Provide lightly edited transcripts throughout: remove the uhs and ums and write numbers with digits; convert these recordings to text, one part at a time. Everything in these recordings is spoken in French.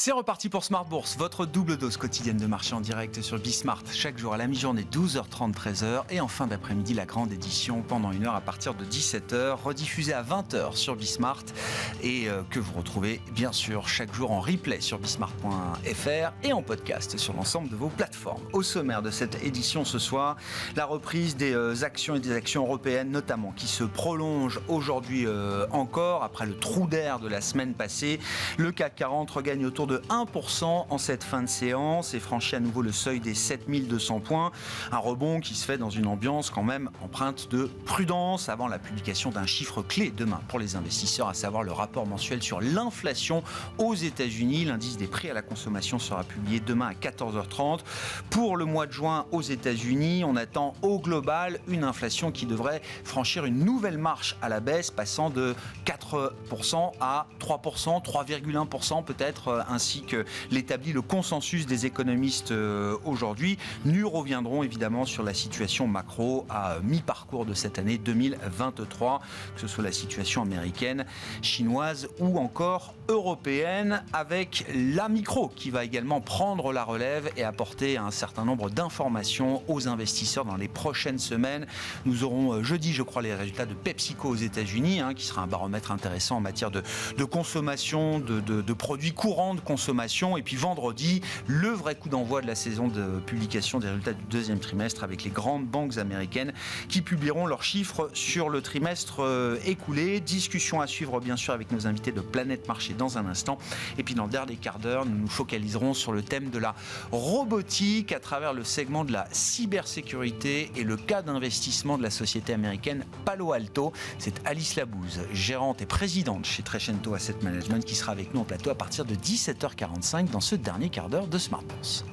C'est reparti pour Smart Bourse, votre double dose quotidienne de marché en direct sur Bismart. Chaque jour à la mi-journée, 12h30, 13h. Et en fin d'après-midi, la grande édition pendant une heure à partir de 17h, rediffusée à 20h sur Bismart. Et que vous retrouvez bien sûr chaque jour en replay sur bismart.fr et en podcast sur l'ensemble de vos plateformes. Au sommaire de cette édition ce soir, la reprise des actions et des actions européennes notamment qui se prolonge aujourd'hui encore après le trou d'air de la semaine passée. Le CAC 40 regagne autour de 1% en cette fin de séance et franchit à nouveau le seuil des 7200 points. Un rebond qui se fait dans une ambiance quand même empreinte de prudence avant la publication d'un chiffre clé demain pour les investisseurs, à savoir le rapport mensuel sur l'inflation aux États-Unis. L'indice des prix à la consommation sera publié demain à 14h30. Pour le mois de juin aux États-Unis, on attend au global une inflation qui devrait franchir une nouvelle marche à la baisse, passant de 4% à 3%, 3,1% peut-être, ainsi que l'établit le consensus des économistes aujourd'hui. Nous reviendrons évidemment sur la situation macro à mi-parcours de cette année 2023, que ce soit la situation américaine, chinoise ou encore européenne, avec la micro qui va également prendre la relève et apporter un certain nombre d'informations aux investisseurs dans les prochaines semaines. Nous aurons jeudi, je crois, les résultats de PepsiCo aux États-Unis, qui sera un baromètre intéressant en matière de consommation, de produits courants de consommation. Et puis vendredi, le vrai coup d'envoi de la saison de publication des résultats du deuxième trimestre avec les grandes banques américaines qui publieront leurs chiffres sur le trimestre écoulé. Discussion à suivre bien sûr avec nos invités de Planète Marché dans un instant. Et puis dans le dernier quart d'heure, nous nous focaliserons sur le thème de la robotique à travers le segment de la cybersécurité et le cas d'investissement de la société américaine Palo Alto. C'est Alice Labouze, gérante et présidente chez Trecento Asset Management, qui sera avec nous en plateau à partir de 17h45 dans ce dernier quart d'heure de Smart Bourse.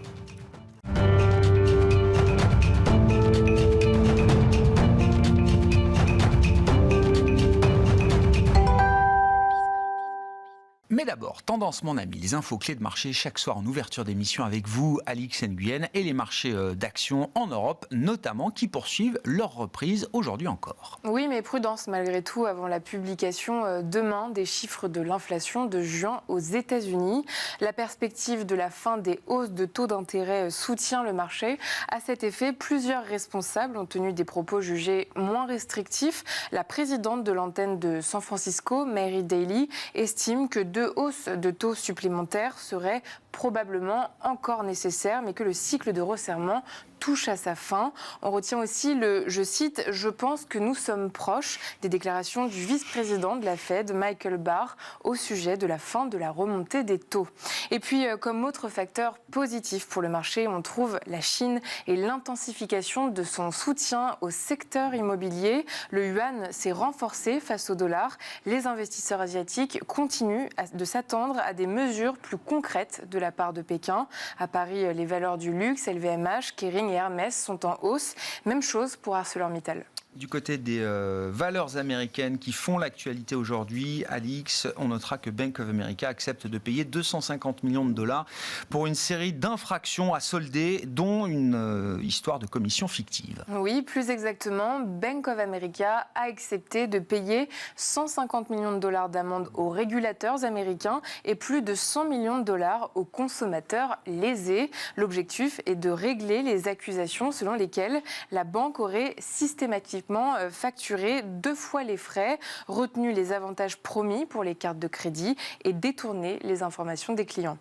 Mais d'abord, tendance mon ami, les infos clés de marché chaque soir en ouverture d'émission avec vous, Alix Nguyen, et les marchés d'actions en Europe notamment qui poursuivent leur reprise aujourd'hui encore. Oui, mais prudence malgré tout avant la publication demain des chiffres de l'inflation de juin aux États-Unis. La perspective de la fin des hausses de taux d'intérêt soutient le marché. À cet effet, plusieurs responsables ont tenu des propos jugés moins restrictifs. La présidente de l'antenne de San Francisco, Mary Daly, estime que 2 hausses de taux supplémentaires seraient probablement encore nécessaires, mais que le cycle de resserrement touche à sa fin. On retient aussi je cite, « Je pense que nous sommes proches » des déclarations du vice-président de la Fed, Michael Barr, au sujet de la fin de la remontée des taux. Et puis, comme autre facteur positif pour le marché, on trouve la Chine et l'intensification de son soutien au secteur immobilier. Le yuan s'est renforcé face au dollar. Les investisseurs asiatiques continuent de s'attendre à des mesures plus concrètes de la part de Pékin. À Paris, les valeurs du luxe, LVMH, Kering et Hermès sont en hausse. Même chose pour ArcelorMittal. Du côté des valeurs américaines qui font l'actualité aujourd'hui, Alix, on notera que Bank of America accepte de payer 250 millions de dollars pour une série d'infractions à solder, dont une histoire de commission fictive. Oui, plus exactement, Bank of America a accepté de payer 150 millions de dollars d'amende aux régulateurs américains et plus de 100 millions de dollars aux consommateurs lésés. L'objectif est de régler les accusations selon lesquelles la banque aurait systématiquement facturé 2 fois les frais, retenu les avantages promis pour les cartes de crédit et détourné les informations des clients.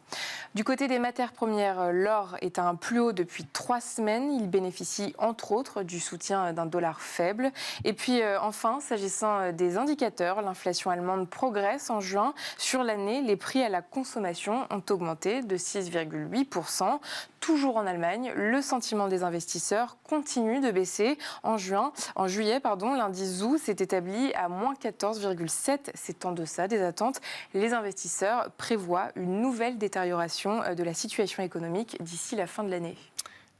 Du côté des matières premières, l'or est à un plus haut depuis 3 semaines. Il bénéficie entre autres du soutien d'un dollar faible. Et puis enfin, s'agissant des indicateurs, l'inflation allemande progresse en juin. Sur l'année, les prix à la consommation ont augmenté de 6,8%. Toujours en Allemagne, le sentiment des investisseurs continue de baisser. En juillet, l'indice ZOO s'est établi à moins 14,7. C'est en deçà des attentes. Les investisseurs prévoient une nouvelle détérioration de la situation économique d'ici la fin de l'année.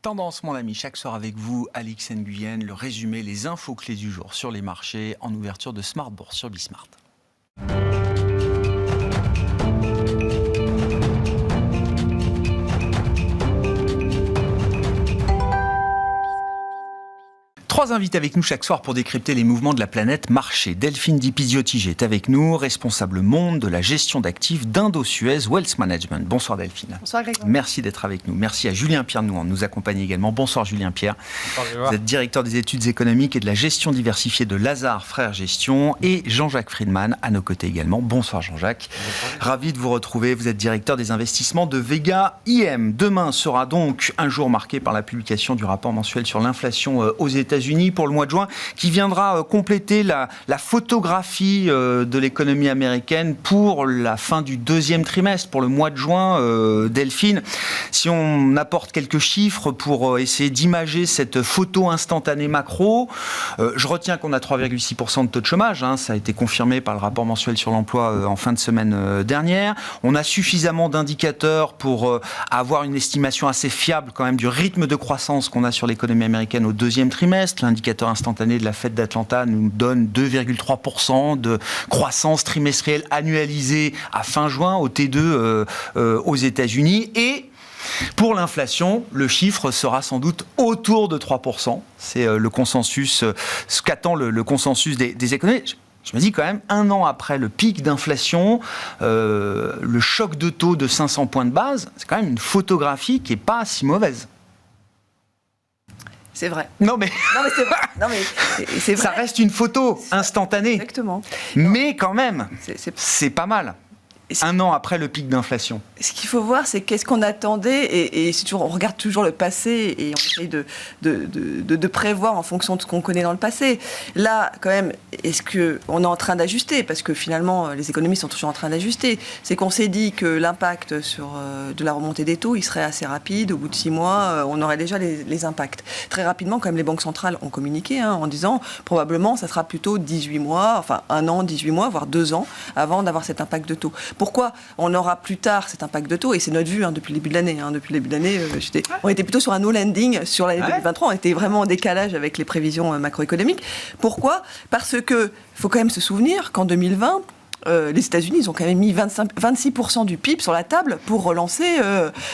Tendance, mon ami, chaque soir avec vous, Alix Nguyen, le résumé, les infos clés du jour sur les marchés en ouverture de Smart Bourse sur Bismart. 3 invités avec nous chaque soir pour décrypter les mouvements de la planète marché. Delphine Di Pizziotti est avec nous, responsable monde de la gestion d'actifs d'Indosuez Wealth Management. Bonsoir Delphine. Bonsoir Grégoire. Merci d'être avec nous. Merci à Julien Pierre Nouan de nous accompagner également. Bonsoir Julien Pierre. Bonsoir, vous êtes directeur des études économiques et de la gestion diversifiée de Lazard Frères Gestion, et Jean-Jacques Friedman à nos côtés également. Bonsoir Jean-Jacques. Bonsoir. Ravi de vous retrouver. Vous êtes directeur des investissements de Vega IM. Demain sera donc un jour marqué par la publication du rapport mensuel sur l'inflation aux États-Unis pour le mois de juin, qui viendra compléter la photographie de l'économie américaine pour la fin du deuxième trimestre, pour le mois de juin. Delphine, si on apporte quelques chiffres pour essayer d'imager cette photo instantanée macro, je retiens qu'on a 3,6% de taux de chômage, ça a été confirmé par le rapport mensuel sur l'emploi en fin de semaine dernière. On a suffisamment d'indicateurs pour avoir une estimation assez fiable quand même du rythme de croissance qu'on a sur l'économie américaine au deuxième trimestre. L'indicateur instantané de la Fed d'Atlanta nous donne 2,3% de croissance trimestrielle annualisée à fin juin au T2 aux États-Unis. Et pour l'inflation, le chiffre sera sans doute autour de 3%. C'est le consensus, ce qu'attend le consensus des économistes. Je me dis quand même, un an après le pic d'inflation, le choc de taux de 500 points de base, c'est quand même une photographie qui n'est pas si mauvaise. C'est vrai. Non mais c'est vrai. Non mais c'est vrai. Ça reste une photo instantanée. Exactement. Mais quand même, c'est pas mal. Un an après le pic d'inflation. Ce qu'il faut voir, c'est qu'est-ce qu'on attendait, et c'est toujours, on regarde toujours le passé et on essaye de prévoir en fonction de ce qu'on connaît dans le passé. Là, quand même, est-ce qu'on est en train d'ajuster? Parce que finalement, les économistes sont toujours en train d'ajuster. C'est qu'on s'est dit que l'impact de la remontée des taux, il serait assez rapide. Au bout de 6 mois, on aurait déjà les impacts. Très rapidement, quand même, les banques centrales ont communiqué en disant probablement ça sera plutôt 18 mois, enfin 1 an, 18 mois, voire 2 ans avant d'avoir cet impact de taux. Pourquoi on aura plus tard cet impact de taux? Et c'est notre vue depuis le début de l'année. Depuis le début de l'année, on était plutôt sur un no landing sur l'année 2023. On était vraiment en décalage avec les prévisions macroéconomiques. Pourquoi? Parce que faut quand même se souvenir qu'en 2020, les États-Unis, ils ont quand même mis 26% du PIB sur la table pour relancer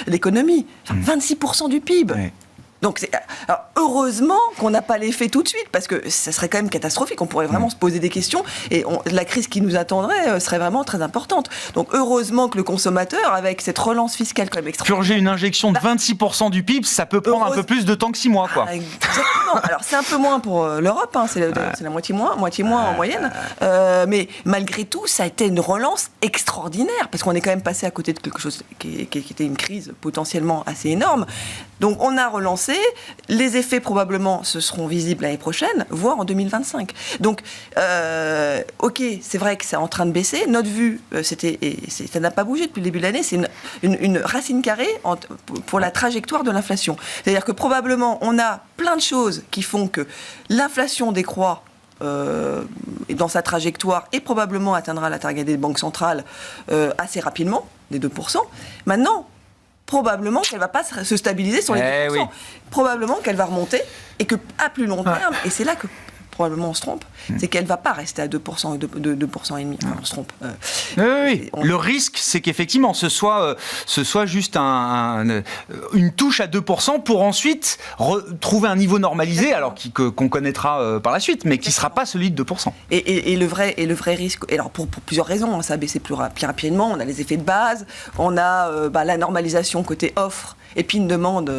l'économie. Enfin, 26% du PIB. Ouais. Donc, alors, heureusement qu'on n'a pas l'effet tout de suite, parce que ça serait quand même catastrophique. On pourrait vraiment se poser des questions, et la crise qui nous attendrait serait vraiment très importante. Donc, heureusement que le consommateur, avec cette relance fiscale quand même extraordinaire... Purger une injection de 26% du PIB, ça peut prendre un peu plus de temps que 6 mois, quoi. Exactement. Alors, c'est un peu moins pour l'Europe, c'est la moitié moins en moyenne. Mais malgré tout, ça a été une relance extraordinaire, parce qu'on est quand même passé à côté de quelque chose qui était une crise potentiellement assez énorme. Donc, on a relancé. Les effets, probablement, se seront visibles l'année prochaine, voire en 2025. Donc, OK, c'est vrai que c'est en train de baisser. Notre vue, ça n'a pas bougé depuis le début de l'année. C'est une racine carrée pour la trajectoire de l'inflation. C'est-à-dire que, probablement, on a plein de choses qui font que l'inflation décroît dans sa trajectoire et probablement atteindra la target des banques centrales assez rapidement, des 2%. Maintenant, probablement qu'elle ne va pas se stabiliser sur les 2%. Oui. Probablement qu'elle va remonter et qu'à plus long terme, et c'est là que probablement on se trompe, c'est qu'elle ne va pas rester à 2%, 2% et demi. Enfin, on se trompe. Oui. Le risque, c'est qu'effectivement, ce soit juste une touche à 2% pour ensuite retrouver un niveau normalisé, alors qu'on connaîtra par la suite, mais qui ne sera pas celui de 2%. Et le vrai risque, et alors pour plusieurs raisons, ça a baissé plus rapidement, on a les effets de base, on a la normalisation côté offre, et puis une demande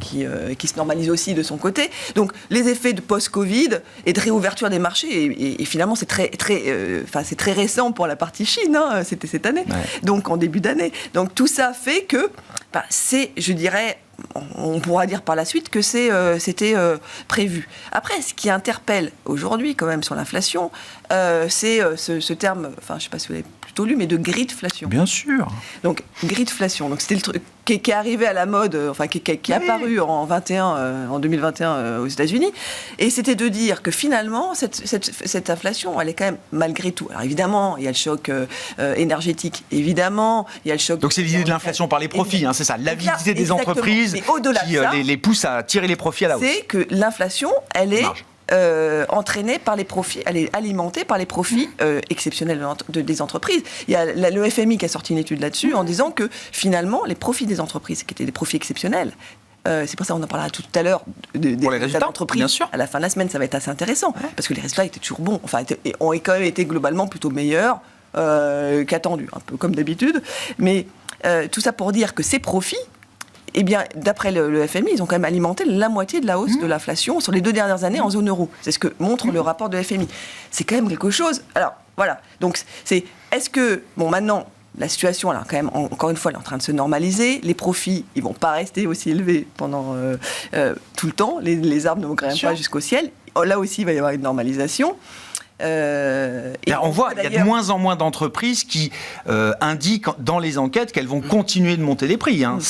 qui se normalise aussi de son côté. Donc les effets de post-Covid et de réouverture des marchés, et finalement c'est c'est très récent pour la partie Chine, c'était cette année, donc en début d'année. Donc tout ça fait que c'est, je dirais, on pourra dire par la suite que c'était prévu. Après, ce qui interpelle aujourd'hui quand même sur l'inflation, c'est ce terme, enfin je ne sais pas si vous l'avez plutôt lu, mais de gridflation. Bien sûr. Donc gridflation, donc c'était le truc qui est arrivé à la mode, enfin qui est apparu en 2021 aux États-Unis, et c'était de dire que finalement cette inflation, elle est quand même malgré tout. Alors évidemment, il y a le choc énergétique, évidemment, il y a le choc. Donc c'est l'idée de l'inflation par les profits, c'est ça, l'avidité des entreprises qui les pousse à tirer les profits à la hausse. C'est que l'inflation, elle est entraînée par les profits, elle est alimentée par les profits exceptionnels des entreprises. Il y a le FMI qui a sorti une étude là-dessus en disant que finalement les profits des entreprises, qui étaient des profits exceptionnels, c'est pour ça qu'on en parlera tout à l'heure des résultats d'entreprise. À la fin de la semaine, ça va être assez intéressant, parce que les résultats étaient toujours bons, ont quand même été globalement plutôt meilleurs qu'attendus, un peu comme d'habitude. Mais tout ça pour dire que ces profits, eh bien, d'après le FMI, ils ont quand même alimenté la moitié de la hausse de l'inflation sur les 2 dernières années en zone euro. C'est ce que montre le rapport de FMI. C'est quand même quelque chose. Alors, voilà. Donc, est-ce que, maintenant, la situation, alors, quand même, encore une fois, elle est en train de se normaliser. Les profits, ils ne vont pas rester aussi élevés pendant tout le temps. Les arbres ne vont quand même pas jusqu'au ciel. Là aussi, il va y avoir une normalisation. On voit qu'il y a de moins en moins d'entreprises qui indiquent dans les enquêtes qu'elles vont continuer de monter les prix. Hein.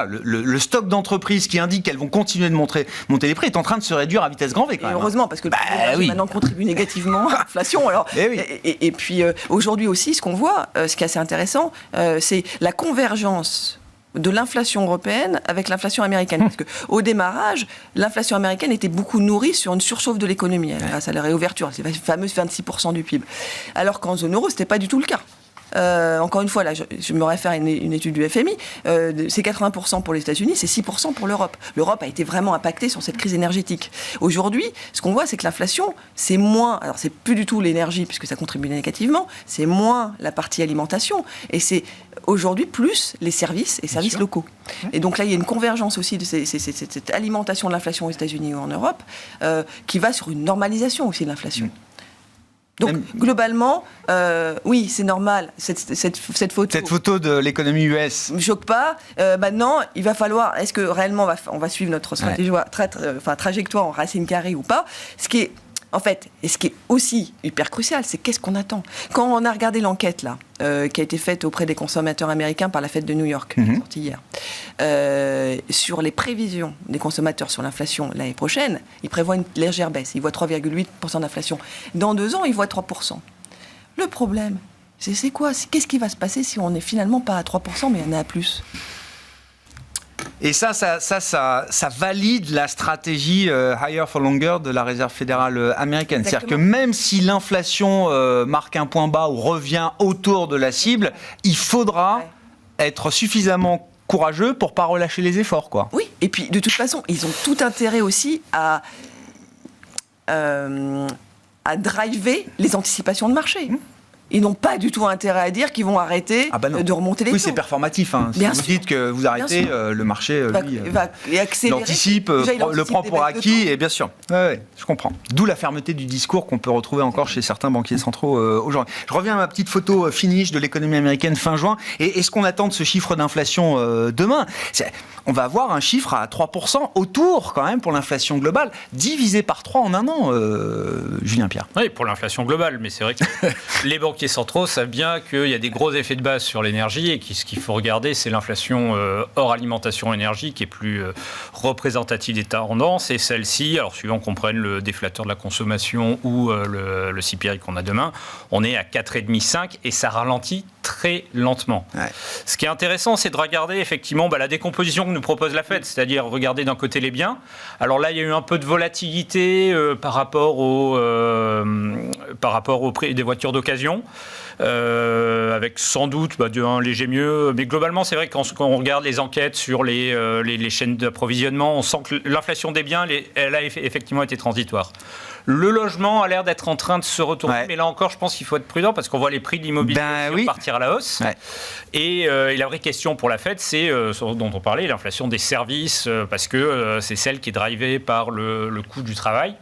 Le stock d'entreprises qui indique qu'elles vont continuer de monter les prix est en train de se réduire à vitesse grand V. Quand même, heureusement, parce que maintenant contribue négativement à l'inflation. Et puis aujourd'hui aussi, ce qu'on voit, ce qui est assez intéressant, c'est la convergence de l'inflation européenne avec l'inflation américaine. Parce qu'au démarrage, l'inflation américaine était beaucoup nourrie sur une surchauffe de l'économie grâce à la réouverture, ces fameuses 26% du PIB. Alors qu'en zone euro, ce n'était pas du tout le cas. Encore une fois, là, je me réfère à une étude du FMI, c'est 80% pour les États-Unis, c'est 6% pour l'Europe. L'Europe a été vraiment impactée sur cette crise énergétique. Aujourd'hui, ce qu'on voit, c'est que l'inflation, c'est moins, alors c'est plus du tout l'énergie, puisque ça contribue négativement, c'est moins la partie alimentation, et c'est aujourd'hui plus les services et services locaux. Et donc là, il y a une convergence aussi de cette alimentation de l'inflation aux États-Unis ou en Europe, qui va sur une normalisation aussi de l'inflation. Donc, globalement, oui, c'est normal, cette photo. Cette photo de l'économie US. Ne me choque pas. Maintenant, il va falloir, est-ce que réellement on va suivre notre stratégie, trajectoire en racine carrée ou pas? Ce qui est, en fait, et ce qui est aussi hyper crucial, c'est qu'est-ce qu'on attend. Quand on a regardé l'enquête, là, qui a été faite auprès des consommateurs américains par la Fed de New York, sortie hier, sur les prévisions des consommateurs sur l'inflation l'année prochaine, ils prévoient une légère baisse. Ils voient 3,8% d'inflation. Dans 2 ans, ils voient 3%. Le problème, c'est quoi? Qu'est-ce qui va se passer si on n'est finalement pas à 3%, mais on est à plus? Et ça valide la stratégie higher for longer de la Réserve fédérale américaine. Exactement. C'est-à-dire que même si l'inflation marque un point bas ou revient autour de la cible, il faudra être suffisamment courageux pour ne pas relâcher les efforts, quoi. Oui, et puis de toute façon, ils ont tout intérêt aussi à driver les anticipations de marché. Ils n'ont pas du tout intérêt à dire qu'ils vont arrêter de remonter les taux. Oui, c'est performatif. Hein. Si vous dites que vous arrêtez, le marché, va accélérer. L'anticipe, le prend pour acquis, et bien sûr. Ouais, je comprends. D'où la fermeté du discours qu'on peut retrouver encore chez certains banquiers centraux aujourd'hui. Je reviens à ma petite photo finish de l'économie américaine fin juin. Et ce qu'on attend de ce chiffre d'inflation demain, on va avoir un chiffre à 3% autour, quand même, pour l'inflation globale, divisé par 3 en un an, Julien Pierre. Oui, pour l'inflation globale, mais c'est vrai que les banquiers centraux savent bien qu'il y a des gros effets de base sur l'énergie et que ce qu'il faut regarder, c'est l'inflation hors alimentation énergie qui est plus représentative des tendances. Et celle-ci, alors suivant qu'on prenne le déflateur de la consommation ou le CPI qu'on a demain, on est à 4,5-5 et ça ralentit très lentement. Ouais. Ce qui est intéressant, c'est de regarder effectivement la décomposition que nous propose la Fed, c'est-à-dire regarder d'un côté les biens. Alors là, il y a eu un peu de volatilité par rapport au prix des voitures d'occasion. Avec sans doute un léger mieux. Mais globalement, c'est vrai que quand on regarde les enquêtes sur les chaînes d'approvisionnement, on sent que l'inflation des biens, elle a effectivement été transitoire. Le logement a l'air d'être en train de se retourner, mais là encore, je pense qu'il faut être prudent parce qu'on voit les prix de l'immobilier partir à la hausse. Ouais. Et la vraie question pour la Fed, c'est ce dont on parlait, l'inflation des services, parce que c'est celle qui est drivée par le coût du travail.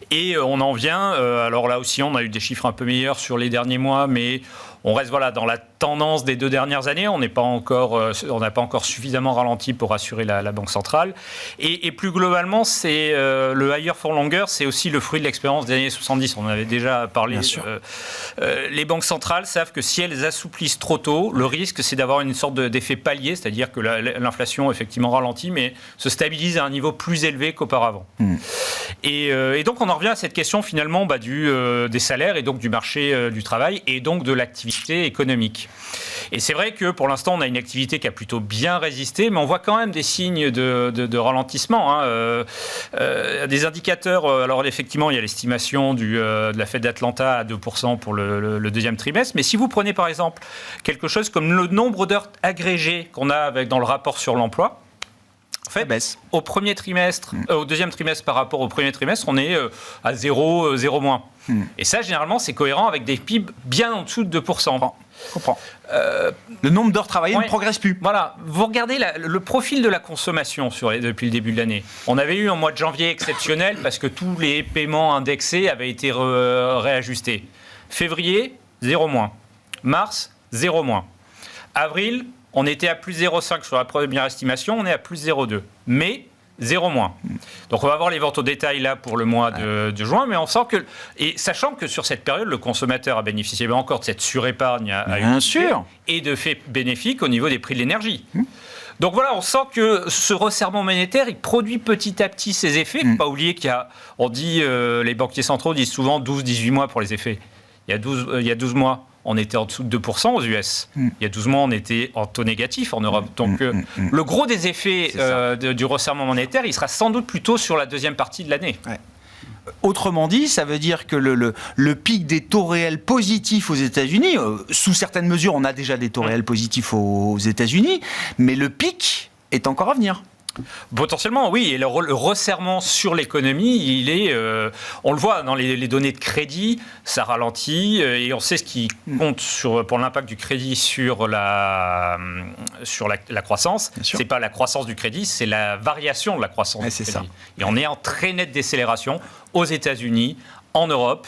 Et on en vient, alors là aussi on a eu des chiffres un peu meilleurs sur les derniers mois, mais on reste dans la tendance des 2 dernières années, on n'a pas encore suffisamment ralenti pour assurer la Banque centrale. Et plus globalement, c'est le higher for longer, c'est aussi le fruit de l'expérience des années 70, on en avait déjà parlé. Les banques centrales savent que si elles assouplissent trop tôt, le risque c'est d'avoir une sorte d'effet palier, c'est-à-dire que l'inflation effectivement ralentit, mais se stabilise à un niveau plus élevé qu'auparavant. Et donc on en revient à cette question finalement des salaires et donc du marché du travail et donc de l'activité économique. Et c'est vrai que pour l'instant on a une activité qui a plutôt bien résisté, mais on voit quand même des signes de ralentissement. Des indicateurs, alors effectivement il y a l'estimation de la Fed d'Atlanta à 2% pour le 2e trimestre, mais si vous prenez par exemple quelque chose comme le nombre d'heures agrégées qu'on a dans le rapport sur l'emploi, En fait, baisse. au premier trimestre, au deuxième trimestre par rapport au premier trimestre, on est à 0 moins. Et ça, généralement, c'est cohérent avec des PIB bien en dessous de 2%. Je comprends. Le nombre d'heures travaillées ne progresse plus. Voilà, vous regardez le profil de la consommation depuis le début de l'année. On avait eu un mois de janvier exceptionnel parce que tous les paiements indexés avaient été réajustés. Février, 0 moins. Mars, 0 moins. Avril, on était à plus 0,5 sur la première estimation, on est à plus 0,2. Mai, 0 moins. Donc on va voir les ventes au détail là pour le mois de juin, mais on sent que, et sachant que sur cette période, le consommateur a bénéficié encore de cette surépargne Bien sûr. et de faits bénéfiques au niveau des prix de l'énergie. Donc voilà, on sent que ce resserrement monétaire, il produit petit à petit ses effets. Il ne faut pas oublier les banquiers centraux disent souvent 12-18 mois pour les effets. Il y a 12 mois, on était en dessous de 2% aux US. Il y a 12 mois, on était en taux négatif en Europe. Donc le gros des effets du resserrement monétaire, il sera sans doute plutôt sur la deuxième partie de l'année. Ouais. Autrement dit, ça veut dire que le pic des taux réels positifs aux États-Unis, sous certaines mesures, on a déjà des taux réels positifs aux États-Unis, mais le pic est encore à venir. Potentiellement, oui. Et le resserrement sur l'économie, on le voit dans les données de crédit, ça ralentit. Et on sait ce qui compte pour l'impact du crédit sur la croissance. C'est pas la croissance du crédit, c'est la variation de la croissance du crédit. Ça. Et on est en très nette décélération aux États-Unis, en Europe.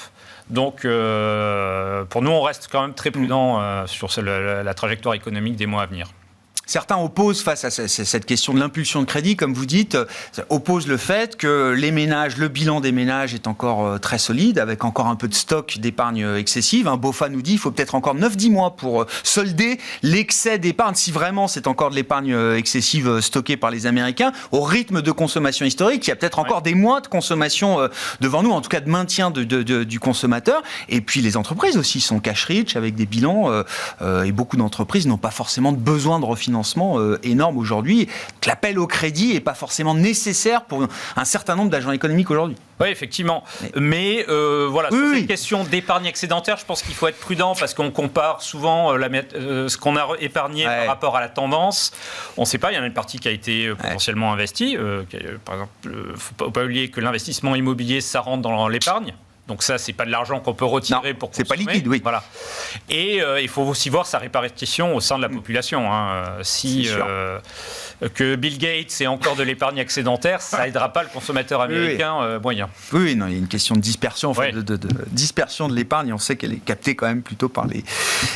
Donc, pour nous, on reste quand même très prudent sur la trajectoire économique des mois à venir. Certains opposent face à cette question de l'impulsion de crédit, comme vous dites, opposent le fait que le bilan des ménages est encore très solide, avec encore un peu de stock d'épargne excessive. BofA nous dit qu'il faut peut-être encore 9-10 mois pour solder l'excès d'épargne, si vraiment c'est encore de l'épargne excessive stockée par les Américains, au rythme de consommation historique. Il y a peut-être encore des mois de consommation devant nous, en tout cas de maintien du consommateur. Et puis les entreprises aussi sont cash-rich, avec des bilans, et beaucoup d'entreprises n'ont pas forcément de besoin de refinancement énorme aujourd'hui. L'appel au crédit n'est pas forcément nécessaire pour un certain nombre d'agents économiques aujourd'hui. Oui, effectivement. Mais voilà, sur cette question d'épargne excédentaire, je pense qu'il faut être prudent parce qu'on compare souvent ce qu'on a épargné par rapport à la tendance. On ne sait pas, il y en a une partie qui a été potentiellement investie. Par exemple, il ne faut pas oublier que l'investissement immobilier, ça rentre dans l'épargne. Donc ça, c'est pas de l'argent qu'on peut retirer pour consommer. C'est pas liquide, oui. Voilà. Et il faut aussi voir sa répartition au sein de la population. Que Bill Gates ait encore de l'épargne excédentaire, ça aidera pas le consommateur américain moyen. Oui, non, il y a une question de dispersion, de dispersion de l'épargne. On sait qu'elle est captée quand même plutôt par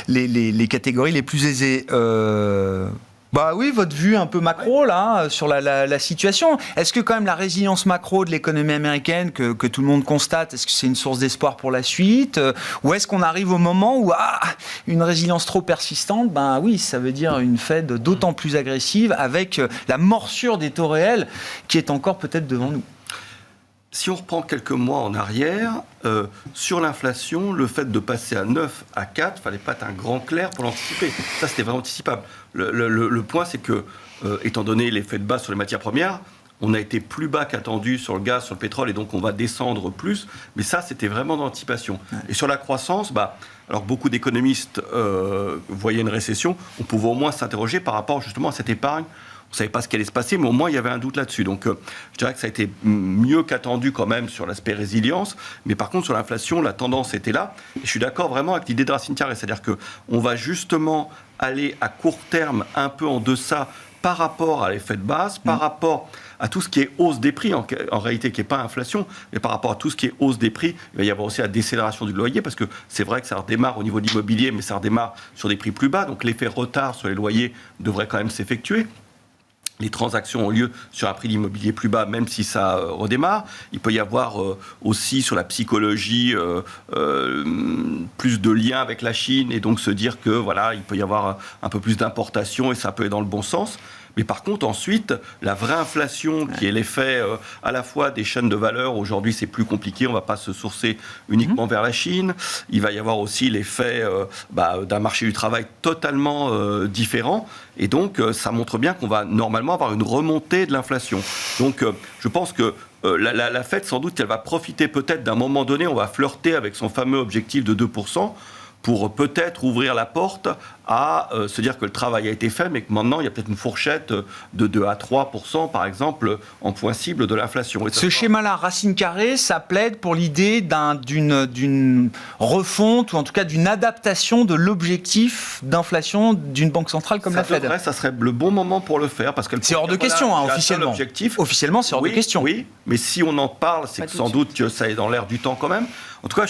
les catégories les plus aisées. Bah oui, votre vue un peu macro là sur la situation. Est-ce que quand même la résilience macro de l'économie américaine que tout le monde constate, est-ce que c'est une source d'espoir pour la suite, ou est-ce qu'on arrive au moment où une résilience trop persistante, ben oui, ça veut dire une Fed d'autant plus agressive avec la morsure des taux réels qui est encore peut-être devant nous. Si on reprend quelques mois en arrière, sur l'inflation, le fait de passer à 9 à 4, il ne fallait pas être un grand clair pour l'anticiper. Ça, c'était vraiment anticipable. Le point, c'est que, étant donné l'effet de base sur les matières premières, on a été plus bas qu'attendu sur le gaz, sur le pétrole, et donc on va descendre plus. Mais ça, c'était vraiment d'anticipation. Et sur la croissance, alors beaucoup d'économistes voyaient une récession. On pouvait au moins s'interroger par rapport justement à cette épargne. On ne savait pas ce qui allait se passer, mais au moins il y avait un doute là-dessus. Donc je dirais que ça a été mieux qu'attendu quand même sur l'aspect résilience. Mais par contre, sur l'inflation, la tendance était là. Et je suis d'accord vraiment avec l'idée de Racine Thiaré. C'est-à-dire qu'on va justement aller à court terme un peu en deçà par rapport à l'effet de base, par rapport à tout ce qui est hausse des prix, en réalité qui n'est pas inflation, mais par rapport à tout ce qui est hausse des prix, il va y avoir aussi la décélération du loyer, parce que c'est vrai que ça redémarre au niveau de l'immobilier, mais ça redémarre sur des prix plus bas. Donc l'effet retard sur les loyers devrait quand même s'effectuer. Les transactions ont lieu sur un prix d'immobilier plus bas, même si ça redémarre. Il peut y avoir aussi sur la psychologie plus de liens avec la Chine, et donc se dire que voilà, il peut y avoir un peu plus d'importation et ça peut aller dans le bon sens. Mais par contre, ensuite, la vraie inflation, qui est l'effet à la fois des chaînes de valeur, aujourd'hui c'est plus compliqué, on ne va pas se sourcer uniquement vers la Chine. Il va y avoir aussi l'effet d'un marché du travail totalement différent. Et donc, ça montre bien qu'on va normalement avoir une remontée de l'inflation. Donc, je pense que la Fed, sans doute, elle va profiter peut-être d'un moment donné, on va flirter avec son fameux objectif de 2%. pour peut-être ouvrir la porte à se dire que le travail a été fait, mais que maintenant, il y a peut-être une fourchette de 2 à 3%, par exemple, en point cible de l'inflation. Ce schéma-là, racine carrée, ça plaide pour l'idée d'une refonte, ou en tout cas d'une adaptation de l'objectif d'inflation d'une banque centrale comme la Fed. Ça serait le bon moment pour le faire, parce que c'est hors de question, officiellement. Officiellement, c'est hors de question. Oui, mais si on en parle, c'est que sans doute que ça est dans l'air du temps quand même. En tout cas,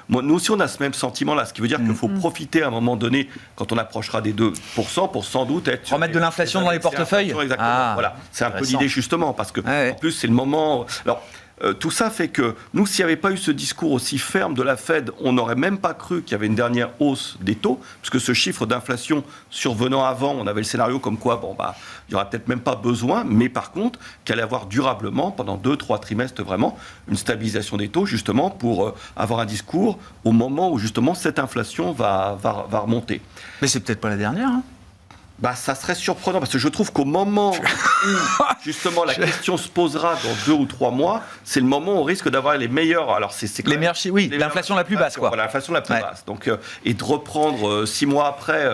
nous aussi, on a ce même sentiment-là, ce qui veut dire qu'il faut profiter à un moment donné, quand on approchera des 2%, pour sans doute être... Remettre de l'inflation dans les portefeuilles. Exactement, voilà. C'est un peu l'idée, justement, parce que en plus, c'est le moment... Alors, tout ça fait que nous, s'il n'y avait pas eu ce discours aussi ferme de la Fed, on n'aurait même pas cru qu'il y avait une dernière hausse des taux, puisque ce chiffre d'inflation survenant avant, on avait le scénario comme quoi, il n'y aura peut-être même pas besoin, mais par contre, qu'il allait avoir durablement, pendant 2-3 trimestres vraiment, une stabilisation des taux, justement, pour avoir un discours au moment où, justement, cette inflation va remonter. Mais c'est peut-être pas la dernière, hein. Ça serait surprenant, parce que je trouve qu'au moment où, justement, la question se posera dans 2 ou 3 mois, c'est le moment où on risque d'avoir les meilleurs... Alors, les meilleurs, oui, l'inflation la plus basse, quoi. Voilà, l'inflation la plus basse. Donc, et de reprendre 6 mois après...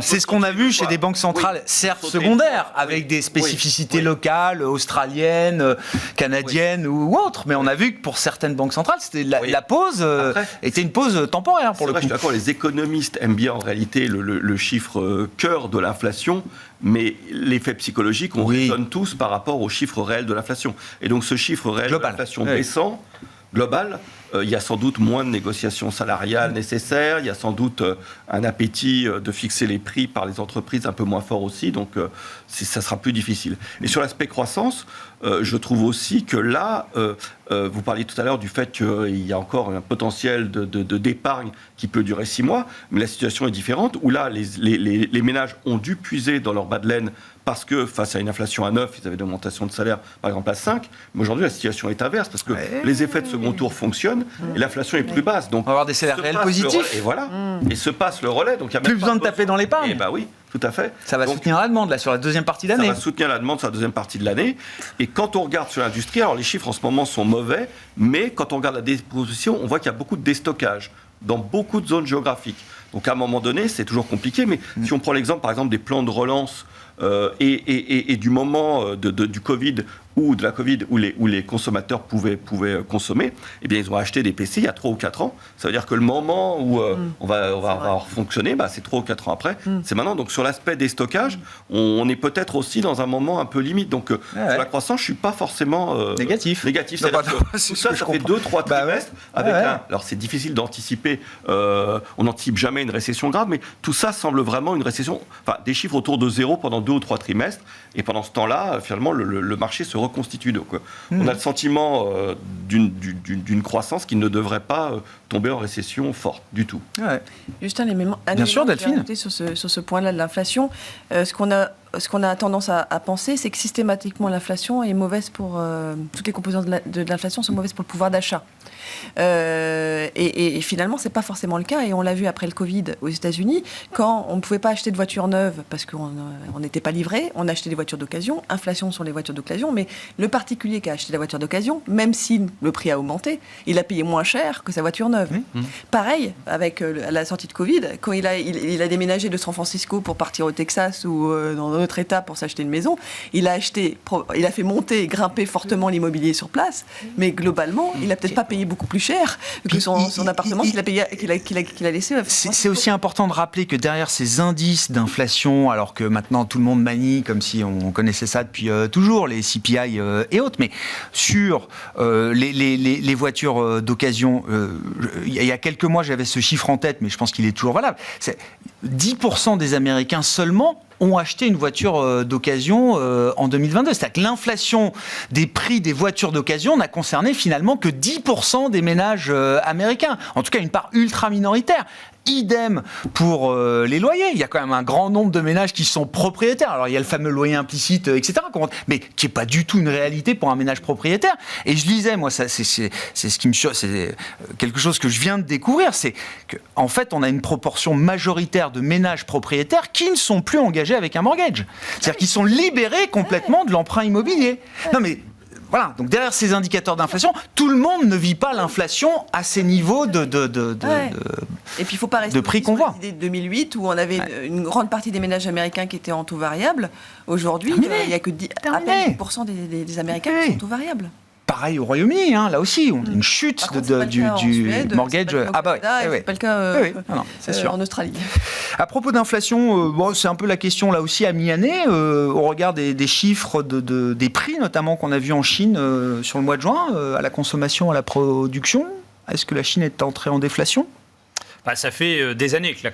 c'est ce qu'on a vu chez des banques centrales, certes secondaires, avec des spécificités locales, australiennes, canadiennes ou autres. Mais on a vu que pour certaines banques centrales, c'était la pause était une pause temporaire, pour le coup. Je suis d'accord, les économistes aiment bien, en réalité, le chiffre cœur de l'inflation, mais l'effet psychologique, on raisonne tous par rapport au chiffre réel de l'inflation. Et donc ce chiffre réel de l'inflation baissant, global, il y a sans doute moins de négociations salariales nécessaires, il y a sans doute un appétit de fixer les prix par les entreprises un peu moins fort aussi, donc ça sera plus difficile. Et sur l'aspect croissance, je trouve aussi que là, vous parliez tout à l'heure du fait qu'il y a encore un potentiel d'épargne qui peut durer 6 mois, mais la situation est différente, où là, les ménages ont dû puiser dans leur bas de laine parce que face à une inflation à 9, ils avaient une augmentation de salaire par exemple à 5, mais aujourd'hui la situation est inverse, parce que les effets de second tour fonctionnent et l'inflation est plus basse. Donc, on va avoir des salaires réels positifs. Et voilà, et se passe le relais. Donc, il y a plus besoin de taper dans l'épargne. Et oui, tout à fait. Ça va soutenir la demande là, sur la deuxième partie de l'année. Ça va soutenir la demande sur la deuxième partie de l'année. Et quand on regarde sur l'industrie, alors les chiffres en ce moment sont mauvais, mais quand on regarde la déposition, on voit qu'il y a beaucoup de déstockage dans beaucoup de zones géographiques. Donc à un moment donné, c'est toujours compliqué, mais si on prend l'exemple par exemple des plans de relance et du moment du Covid ou de la Covid où les consommateurs pouvaient consommer, eh bien ils ont acheté des PC il y a 3 ou 4 ans. Ça veut dire que le moment où on va fonctionner, c'est 3 ou 4 ans après. C'est maintenant. Donc sur l'aspect des stockages, on est peut-être aussi dans un moment un peu limite. Donc sur la croissance, je suis pas forcément négatif. C'est-à-dire que tout ça fait 2-3 trimestres avec alors c'est difficile d'anticiper. On n'anticipe jamais une récession grave, mais tout ça semble vraiment une récession. Enfin, des chiffres autour de 0 pendant 2 ou 3 trimestres. Et pendant ce temps-là, finalement, le marché se reconstitue. Donc, on a le sentiment d'une croissance qui ne devrait pas tomber en récession forte du tout. Juste un élément. Bien sûr, Delphine. Sur ce point-là de l'inflation, ce qu'on a tendance à penser, c'est que systématiquement l'inflation est mauvaise pour toutes les composantes de l'inflation sont mauvaises pour le pouvoir d'achat. Et finalement, c'est pas forcément le cas. Et on l'a vu après le Covid aux États-Unis, quand on ne pouvait pas acheter de voitures neuves parce qu'on n'était pas livré, on achetait des voitures d'occasion. Inflation sur les voitures d'occasion, mais le particulier qui a acheté la voiture d'occasion, même si le prix a augmenté, il a payé moins cher que sa voiture neuve. Pareil avec la sortie de Covid, quand il a déménagé de San Francisco pour partir au Texas ou dans un autre État pour s'acheter une maison, il a fait monter et grimper fortement l'immobilier sur place, mais globalement, il n'a peut-être pas payé beaucoup plus cher que son appartement qu'il a laissé. C'est aussi important de rappeler que derrière ces indices d'inflation, alors que maintenant tout le monde manie comme si on connaissait ça depuis toujours, les CPI et autres, mais sur les voitures d'occasion, il y a quelques mois j'avais ce chiffre en tête, mais je pense qu'il est toujours valable. 10% des Américains seulement ont acheté une voiture d'occasion en 2022. C'est-à-dire que l'inflation des prix des voitures d'occasion n'a concerné finalement que 10% des ménages américains. En tout cas, une part ultra minoritaire. Idem pour les loyers. Il y a quand même un grand nombre de ménages qui sont propriétaires. Alors, il y a le fameux loyer implicite, etc., mais qui n'est pas du tout une réalité pour un ménage propriétaire. Et je lisais, moi, c'est ce qui me c'est quelque chose que je viens de découvrir, c'est qu'en fait, on a une proportion majoritaire de ménages propriétaires qui ne sont plus engagés avec un mortgage. C'est-à-dire qu'ils sont libérés complètement de l'emprunt immobilier. Non, mais Voilà, donc derrière ces indicateurs d'inflation, tout le monde ne vit pas l'inflation à ces niveaux de Et puis il ne faut pas rester de prix qu'on voit. l'idée de 2008 où on avait une grande partie des ménages américains qui étaient en taux variable. Aujourd'hui, Terminé. il n'y a que à peine 10% des Américains qui sont en taux variable. Pareil au Royaume-Uni, là aussi, on a une chute Par contre, c'est pas le du cas en Suède, mortgage. c'est pas le cas au Canada, et c'est pas le cas c'est sûr. en Australie. À propos d'inflation, c'est un peu la question là aussi à mi-année, au regard des chiffres des prix notamment qu'on a vu en Chine sur le mois de juin, à la consommation, à la production. Est-ce que la Chine est entrée en déflation ? Ça fait des années que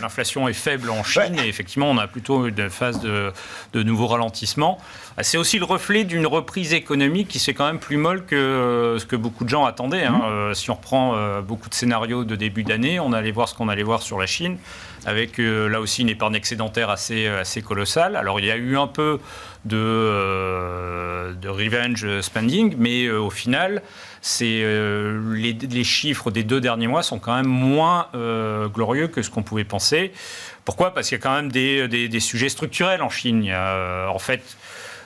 l'inflation est faible en Chine et effectivement on a plutôt une phase de nouveau ralentissement. C'est aussi le reflet d'une reprise économique qui c'est quand même plus molle que ce que beaucoup de gens attendaient. Si on reprend beaucoup de scénarios de début d'année, on allait voir ce qu'on allait voir sur la Chine avec là aussi une épargne excédentaire assez colossale. Alors il y a eu un peu de revenge spending, mais au final, les chiffres des 2 derniers mois sont quand même moins glorieux que ce qu'on pouvait penser. Pourquoi ? Parce qu'il y a quand même des sujets structurels en Chine. Il y a, en fait,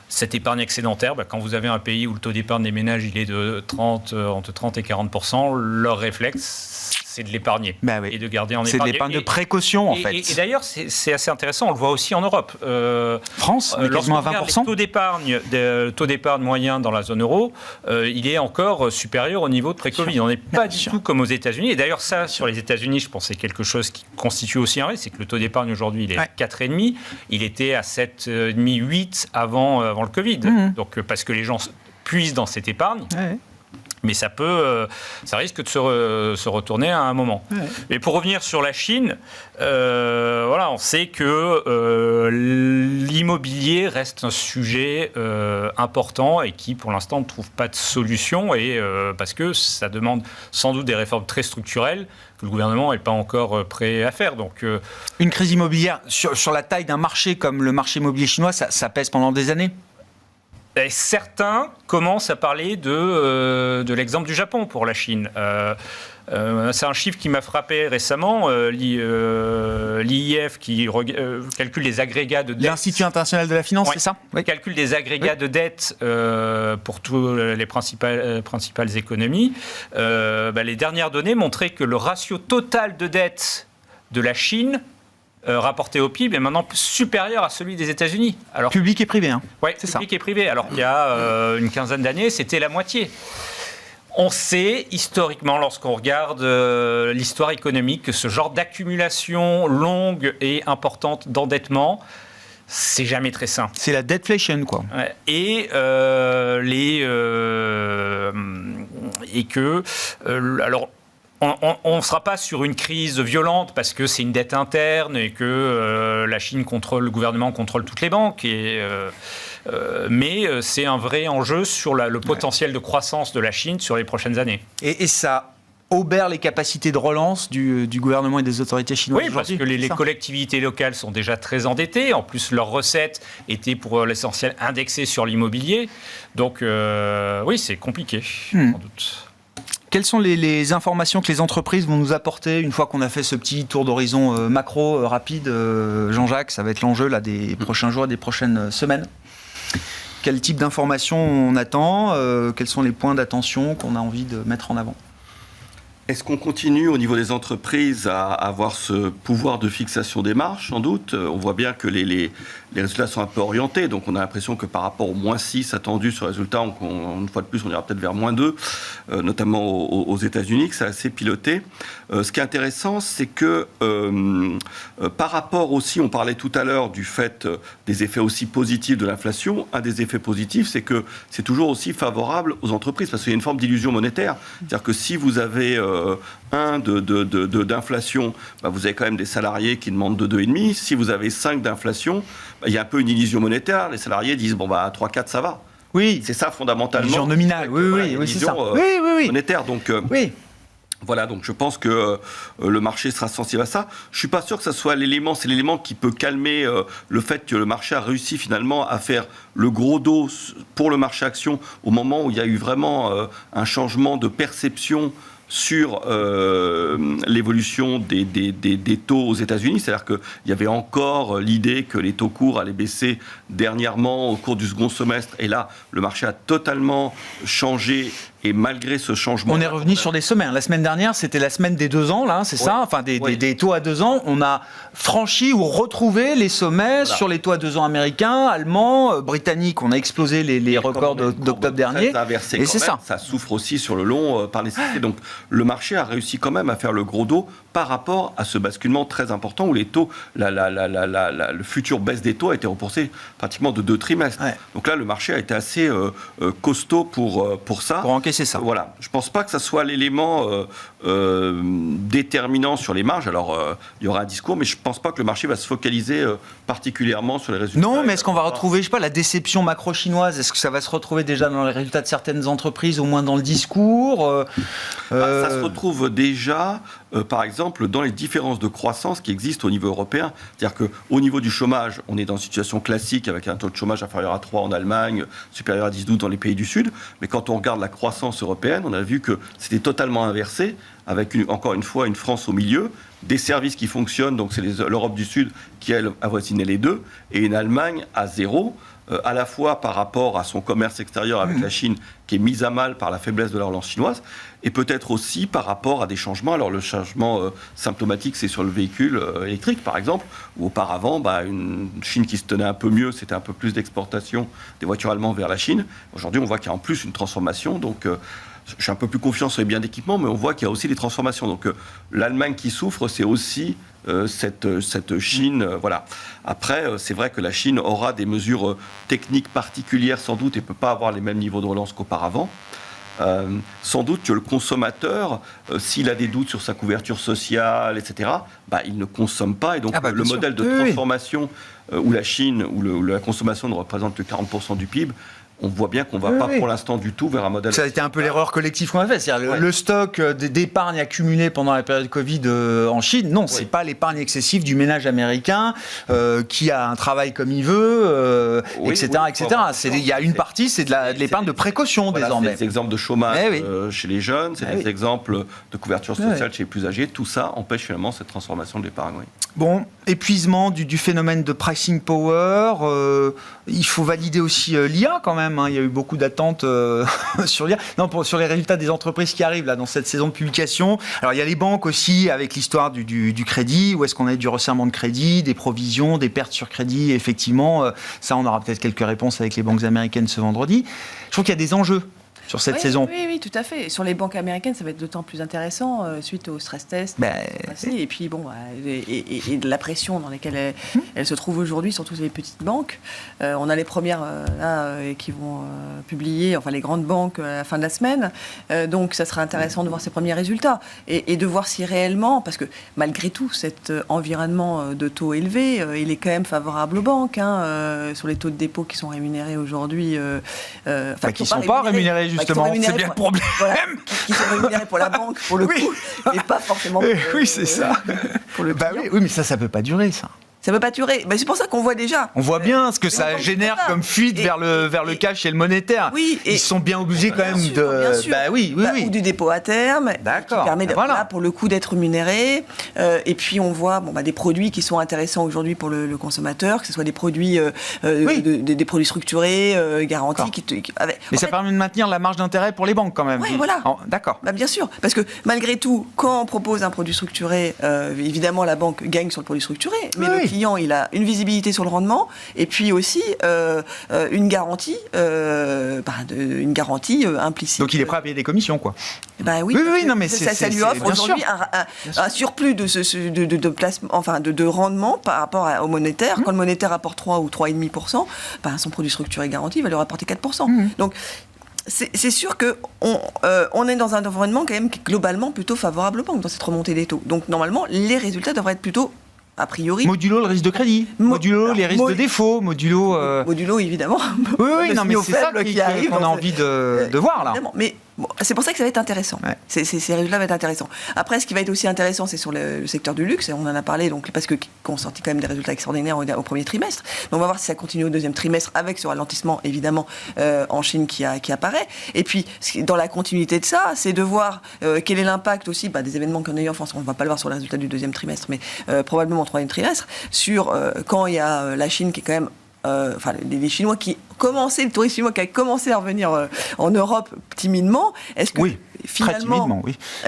cette épargne excédentaire, quand vous avez un pays où le taux d'épargne des ménages il est de entre 30 et 40%, leur réflexe, c'est de l'épargner et de garder en épargne. C'est de l'épargne de précaution, en fait. Et d'ailleurs, c'est assez intéressant, on le voit aussi en Europe. France, on est quasiment à 20%. Le taux d'épargne moyen dans la zone euro, il est encore supérieur au niveau de pré-Covid. On n'est pas du tout comme aux États-Unis. Et d'ailleurs, ça, sur les États-Unis, je pense que c'est quelque chose qui constitue aussi un risque, c'est que le taux d'épargne aujourd'hui, il est à 4,5. Il était à 7,5, 8 avant le Covid. Donc, parce que les gens puisent dans cette épargne. Mais ça risque de se retourner à un moment. Et pour revenir sur la Chine, on sait que l'immobilier reste un sujet important et qui, pour l'instant, ne trouve pas de solution, et parce que ça demande sans doute des réformes très structurelles que le gouvernement n'est pas encore prêt à faire. Donc, une crise immobilière sur la taille d'un marché comme le marché immobilier chinois, ça pèse pendant des années ? Et certains commencent à parler de l'exemple du Japon pour la Chine. C'est un chiffre qui m'a frappé récemment. L'IIF qui calcule les agrégats de dette. L'Institut international de la finance, c'est ça ? Calcule des agrégats de dette pour toutes les principales économies. Les dernières données montraient que le ratio total de dette de la Chine rapporté au PIB est maintenant supérieur à celui des États-Unis. Alors, public et privé, Oui, public et privé. Alors qu'il y a une quinzaine d'années, c'était la moitié. On sait, historiquement, lorsqu'on regarde l'histoire économique, que ce genre d'accumulation longue et importante d'endettement, c'est jamais très sain. C'est la deadflation, quoi. Et alors, on ne sera pas sur une crise violente parce que c'est une dette interne et que la Chine le gouvernement contrôle toutes les banques. Mais c'est un vrai enjeu sur le potentiel de croissance de la Chine sur les prochaines années. Et ça obère les capacités de relance du gouvernement et des autorités chinoises. Oui, parce que les collectivités locales sont déjà très endettées. En plus, leurs recettes étaient pour l'essentiel indexées sur l'immobilier. Donc, oui, c'est compliqué, sans doute. Quelles sont les informations que les entreprises vont nous apporter une fois qu'on a fait ce petit tour d'horizon macro rapide, Jean-Jacques? Ça va être l'enjeu là, des prochains jours et des prochaines semaines. Quel type d'informations on attend? Quels sont les points d'attention qu'on a envie de mettre en avant? Est-ce qu'on continue au niveau des entreprises à avoir ce pouvoir de fixation des marges? Sans doute. On voit bien que les résultats sont un peu orientés. Donc on a l'impression que par rapport au moins 6 attendu sur les résultats, une fois de plus, on ira peut-être vers moins 2, notamment aux États-Unis, que c'est assez piloté. Ce qui est intéressant, c'est que par rapport aussi, on parlait tout à l'heure du fait des effets aussi positifs de l'inflation. Un des effets positifs, c'est que c'est toujours aussi favorable aux entreprises parce qu'il y a une forme d'illusion monétaire. C'est-à-dire que si vous avez d'inflation, vous avez quand même des salariés qui demandent de 2,5. Si vous avez 5 d'inflation, il y a un peu une illusion monétaire. Les salariés disent 3-4 ça va. Oui, c'est ça fondamentalement. Illusion nominale, oui, c'est ça. Oui. Monétaire, donc. Voilà, donc je pense que le marché sera sensible à ça. Je ne suis pas sûr que ça soit c'est l'élément qui peut calmer le fait que le marché a réussi finalement à faire le gros dos pour le marché action au moment où il y a eu vraiment un changement de perception sur l'évolution des taux aux États-Unis. C'est-à-dire qu'il y avait encore l'idée que les taux courts allaient baisser dernièrement au cours du second semestre. Et là, le marché a totalement changé. Et malgré ce changement... On est revenu sur des sommets. La semaine dernière, c'était la semaine des 2 ans, là, c'est ça? Enfin, des taux à 2 ans. On a franchi ou retrouvé les sommets sur les taux à 2 ans américains, allemands, britanniques. On a explosé les records d'octobre dernier. Et c'est ça. Ça souffre aussi sur le long par nécessité. Donc, le marché a réussi quand même à faire le gros dos par rapport à ce basculement très important où les taux, le futur baisse des taux a été repoussé pratiquement de 2 trimestres. Ouais. Donc là, le marché a été assez costaud pour ça. Pour encaisser ça. Voilà. Je ne pense pas que ça soit l'élément déterminant sur les marges. Alors, il y aura un discours, mais je ne pense pas que le marché va se focaliser particulièrement sur les résultats. Non, mais est-ce qu'on va retrouver, je sais pas, la déception macro-chinoise? Est-ce que ça va se retrouver déjà dans les résultats de certaines entreprises, au moins dans le discours? Ça se retrouve déjà, par exemple, dans les différences de croissance qui existent au niveau européen. C'est-à-dire qu'au niveau du chômage, on est dans une situation classique avec un taux de chômage inférieur à 3 en Allemagne, supérieur à 10-12 dans les pays du Sud. Mais quand on regarde la croissance européenne, on a vu que c'était totalement inversé, avec encore une fois une France au milieu, des services qui fonctionnent, donc c'est l'Europe du Sud qui, elle, avoisinait les deux, et une Allemagne à 0, à la fois par rapport à son commerce extérieur avec la Chine, qui est mise à mal par la faiblesse de la relance chinoise, et peut-être aussi par rapport à des changements. Alors le changement symptomatique, c'est sur le véhicule électrique, par exemple, où auparavant, une Chine qui se tenait un peu mieux, c'était un peu plus d'exportation des voitures allemandes vers la Chine. Aujourd'hui, on voit qu'il y a en plus une transformation, donc... je suis un peu plus confiant sur les biens d'équipement, mais on voit qu'il y a aussi des transformations. Donc l'Allemagne qui souffre, c'est aussi cette Chine. Voilà. Après, c'est vrai que la Chine aura des mesures techniques particulières sans doute et ne peut pas avoir les mêmes niveaux de relance qu'auparavant. Sans doute que le consommateur, s'il a des doutes sur sa couverture sociale, etc., il ne consomme pas. Et donc le modèle de transformation où la Chine, où la consommation ne représente que 40% du PIB, on voit bien qu'on ne va pas pour l'instant du tout vers un modèle... Ça a été un peu l'erreur collective qu'on a fait. C'est-à-dire le stock d'épargne accumulé pendant la période Covid en Chine, non, c'est pas l'épargne excessive du ménage américain qui a un travail comme il veut, etc. Il y a une partie, c'est de l'épargne de précaution désormais. C'est des exemples de chômage chez les jeunes, c'est des exemples de couverture sociale chez les plus âgés. Tout ça empêche finalement cette transformation de l'épargne. Bon, épuisement du phénomène de pricing power. Il faut valider aussi l'IA quand même. Il y a eu beaucoup d'attentes sur l'IA. Non, sur les résultats des entreprises qui arrivent là, dans cette saison de publication. Alors, il y a les banques aussi, avec l'histoire du crédit. Où est-ce qu'on a du resserrement de crédit, des provisions, des pertes sur crédit? Effectivement, ça, on aura peut-être quelques réponses avec les banques américaines ce vendredi. Je trouve qu'il y a des enjeux sur cette saison. Oui, tout à fait. Sur les banques américaines, ça va être d'autant plus intéressant suite au stress test. Et puis, et de la pression dans laquelle elles se trouvent aujourd'hui, surtout les petites banques. On a les premières qui vont publier, enfin les grandes banques à la fin de la semaine. Donc, ça sera intéressant de voir ces premiers résultats et de voir si réellement, parce que malgré tout, cet environnement de taux élevés, il est quand même favorable aux banques. Sur les taux de dépôt qui sont rémunérés aujourd'hui. Qui ne sont pas rémunérés, justement, c'est bien le problème. Voilà, qui sont rémunérés pour la banque, pour le coup, et pas forcément pour oui, c'est ça. Pour le oui, mais ça peut pas durer, ça. Ça ne peut pas durer. C'est pour ça qu'on voit déjà. On voit bien ce que ça génère comme fuite vers le cash et le monétaire. Oui, ils sont bien obligés quand même de... Bien sûr. Ou du dépôt à terme, qui permet pour le coup d'être rémunéré. Et puis on voit des produits qui sont intéressants aujourd'hui pour le consommateur, que ce soit des produits, des produits structurés, garantis. Mais ça permet de maintenir la marge d'intérêt pour les banques quand même. Oui, voilà. D'accord. Bien sûr. Parce que malgré tout, quand on propose un produit structuré, évidemment la banque gagne sur le produit structuré. Mais le client, il a une visibilité sur le rendement et puis aussi une garantie implicite. Donc il est prêt à payer des commissions, quoi. Oui, non, mais ça lui offre aujourd'hui un surplus de rendement par rapport au monétaire. Quand le monétaire apporte 3 ou 3,5%, son produit structuré garanti va lui rapporter 4%. Donc c'est sûr qu'on est dans un environnement quand même qui est globalement plutôt favorable aux banques dans cette remontée des taux. Donc normalement, les résultats devraient être plutôt a priori. Modulo le risque de crédit, modulo les risques de défaut, modulo... Modulo évidemment. Oui, non mais c'est ça qu'on a envie de voir là. Mais Bon, c'est pour ça que ça va être intéressant. Ouais. Ces résultats vont être intéressants. Après, ce qui va être aussi intéressant, c'est sur le secteur du luxe. Et on en a parlé, donc, parce qu'on sortit quand même des résultats extraordinaires au premier trimestre. Donc, on va voir si ça continue au deuxième trimestre, avec ce ralentissement, évidemment, en Chine qui apparaît. Et puis, dans la continuité de ça, c'est de voir quel est l'impact aussi des événements qu'on a eu en France. On ne va pas le voir sur les résultats du deuxième trimestre, mais probablement au troisième trimestre, sur quand il y a la Chine qui est quand même les Chinois qui commençaient, le tourisme chinois qui a commencé à revenir en Europe timidement, est-ce que finalement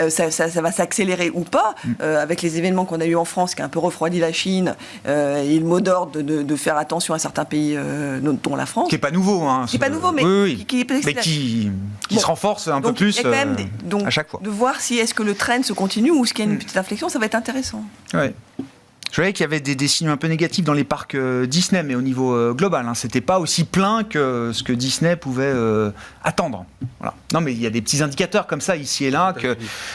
ça va s'accélérer ou pas avec les événements qu'on a eu en France qui a un peu refroidi la Chine et le mot d'ordre de faire attention à certains pays dont la France qui n'est pas nouveau, qui n'est pas nouveau, mais qui se renforce un peu plus à chaque fois. De voir si est-ce que le trend se continue ou est-ce qu'il y a une petite inflexion, ça va être intéressant. Ouais. Je voyais qu'il y avait des signaux un peu négatifs dans les parcs Disney, mais au niveau global. C'était pas aussi plein que ce que Disney pouvait attendre. Voilà. Non, mais il y a des petits indicateurs comme ça, ici et là,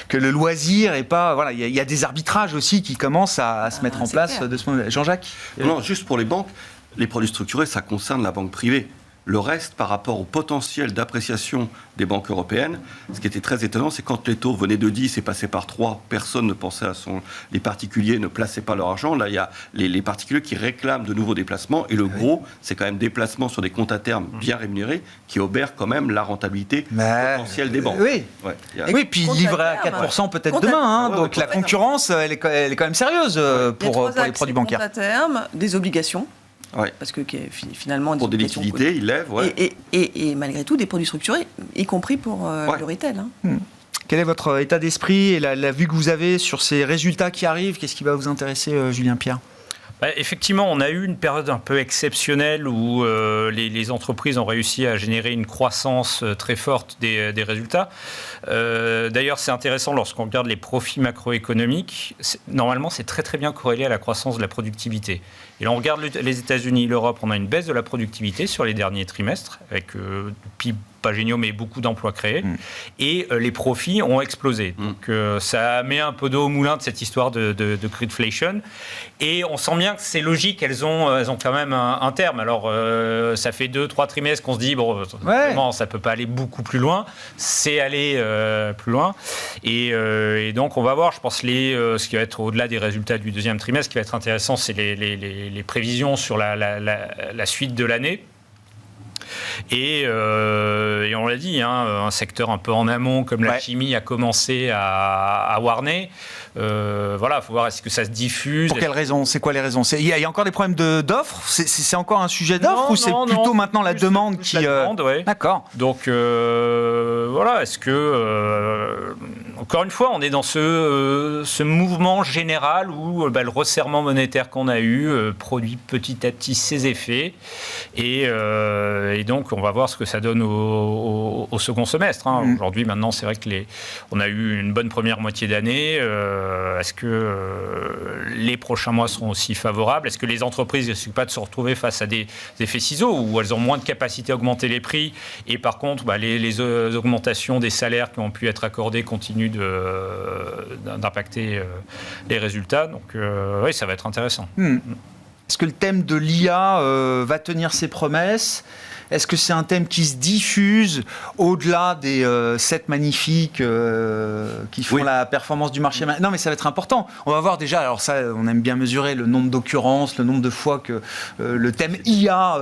que le loisir est pas... Voilà, il y a des arbitrages aussi qui commencent à se mettre en place clair. de ce moment-là. Jean-Jacques ? Non, juste pour les banques, les produits structurés, ça concerne la banque privée. Le reste, par rapport au potentiel d'appréciation des banques européennes, ce qui était très étonnant, c'est quand les taux venaient de 10 et passaient par 3, personne ne pensait les particuliers ne plaçaient pas leur argent. Là, il y a les particuliers qui réclament de nouveaux déplacements. Et le gros, c'est quand même des placements sur des comptes à terme bien rémunérés qui obèrent quand même la rentabilité potentielle des banques. Oui, Ouais, puis livrer à 4% peut-être demain. Donc la concurrence, elle est quand même sérieuse pour les produits bancaires. Comptes à terme, des obligations. Ouais. Parce que finalement... Pour des liquidités, ils lèvent. Ouais. Et malgré tout, des produits structurés, y compris pour le retail. Quel est votre état d'esprit et la vue que vous avez sur ces résultats qui arrivent ? Qu'est-ce qui va vous intéresser, Julien Pierre ? Effectivement, on a eu une période un peu exceptionnelle où les entreprises ont réussi à générer une croissance très forte des résultats. D'ailleurs, c'est intéressant lorsqu'on regarde les profits macroéconomiques. Normalement, c'est très très bien corrélé à la croissance de la productivité. Et là, on regarde les États-Unis, l'Europe, on a une baisse de la productivité sur les derniers trimestres, avec PIB pas géniaux, mais beaucoup d'emplois créés. Et les profits ont explosé. Donc, ça met un peu d'eau au moulin de cette histoire de greedflation. Et on sent bien que c'est logique, elles ont quand même un terme. Alors, ça fait 2-3 trimestres qu'on se dit, vraiment, ça ne peut pas aller beaucoup plus loin. C'est aller plus loin. Et donc, on va voir, je pense, ce qui va être au-delà des résultats du deuxième trimestre, ce qui va être intéressant, c'est les prévisions sur la suite de l'année. Et on l'a dit, un secteur un peu en amont comme la chimie a commencé à warner. Voilà, il faut voir est-ce que ça se diffuse. Pour quelles raisons ? C'est quoi les raisons ? Il y a encore des problèmes d'offres ? C'est encore un sujet d'offre ou c'est plutôt maintenant la demande qui... La demande, ouais. D'accord. Donc voilà, est-ce que... encore une fois, on est dans ce mouvement général où le resserrement monétaire qu'on a eu produit petit à petit ses effets. Et donc, on va voir ce que ça donne au second semestre. Aujourd'hui, maintenant, c'est vrai que on a eu une bonne première moitié d'année. Est-ce que les prochains mois seront aussi favorables ? Est-ce que les entreprises ne risquent pas de se retrouver face à des effets ciseaux où elles ont moins de capacité à augmenter les prix et par contre, les augmentations des salaires qui ont pu être accordées continuent d'impacter les résultats. Donc, oui, ça va être intéressant. Est-ce que le thème de l'IA va tenir ses promesses ? Est-ce que c'est un thème qui se diffuse au-delà des 7 magnifiques qui font la performance du marché ? Non, mais ça va être important. On va voir déjà, alors ça, on aime bien mesurer le nombre d'occurrences, le nombre de fois que le thème IA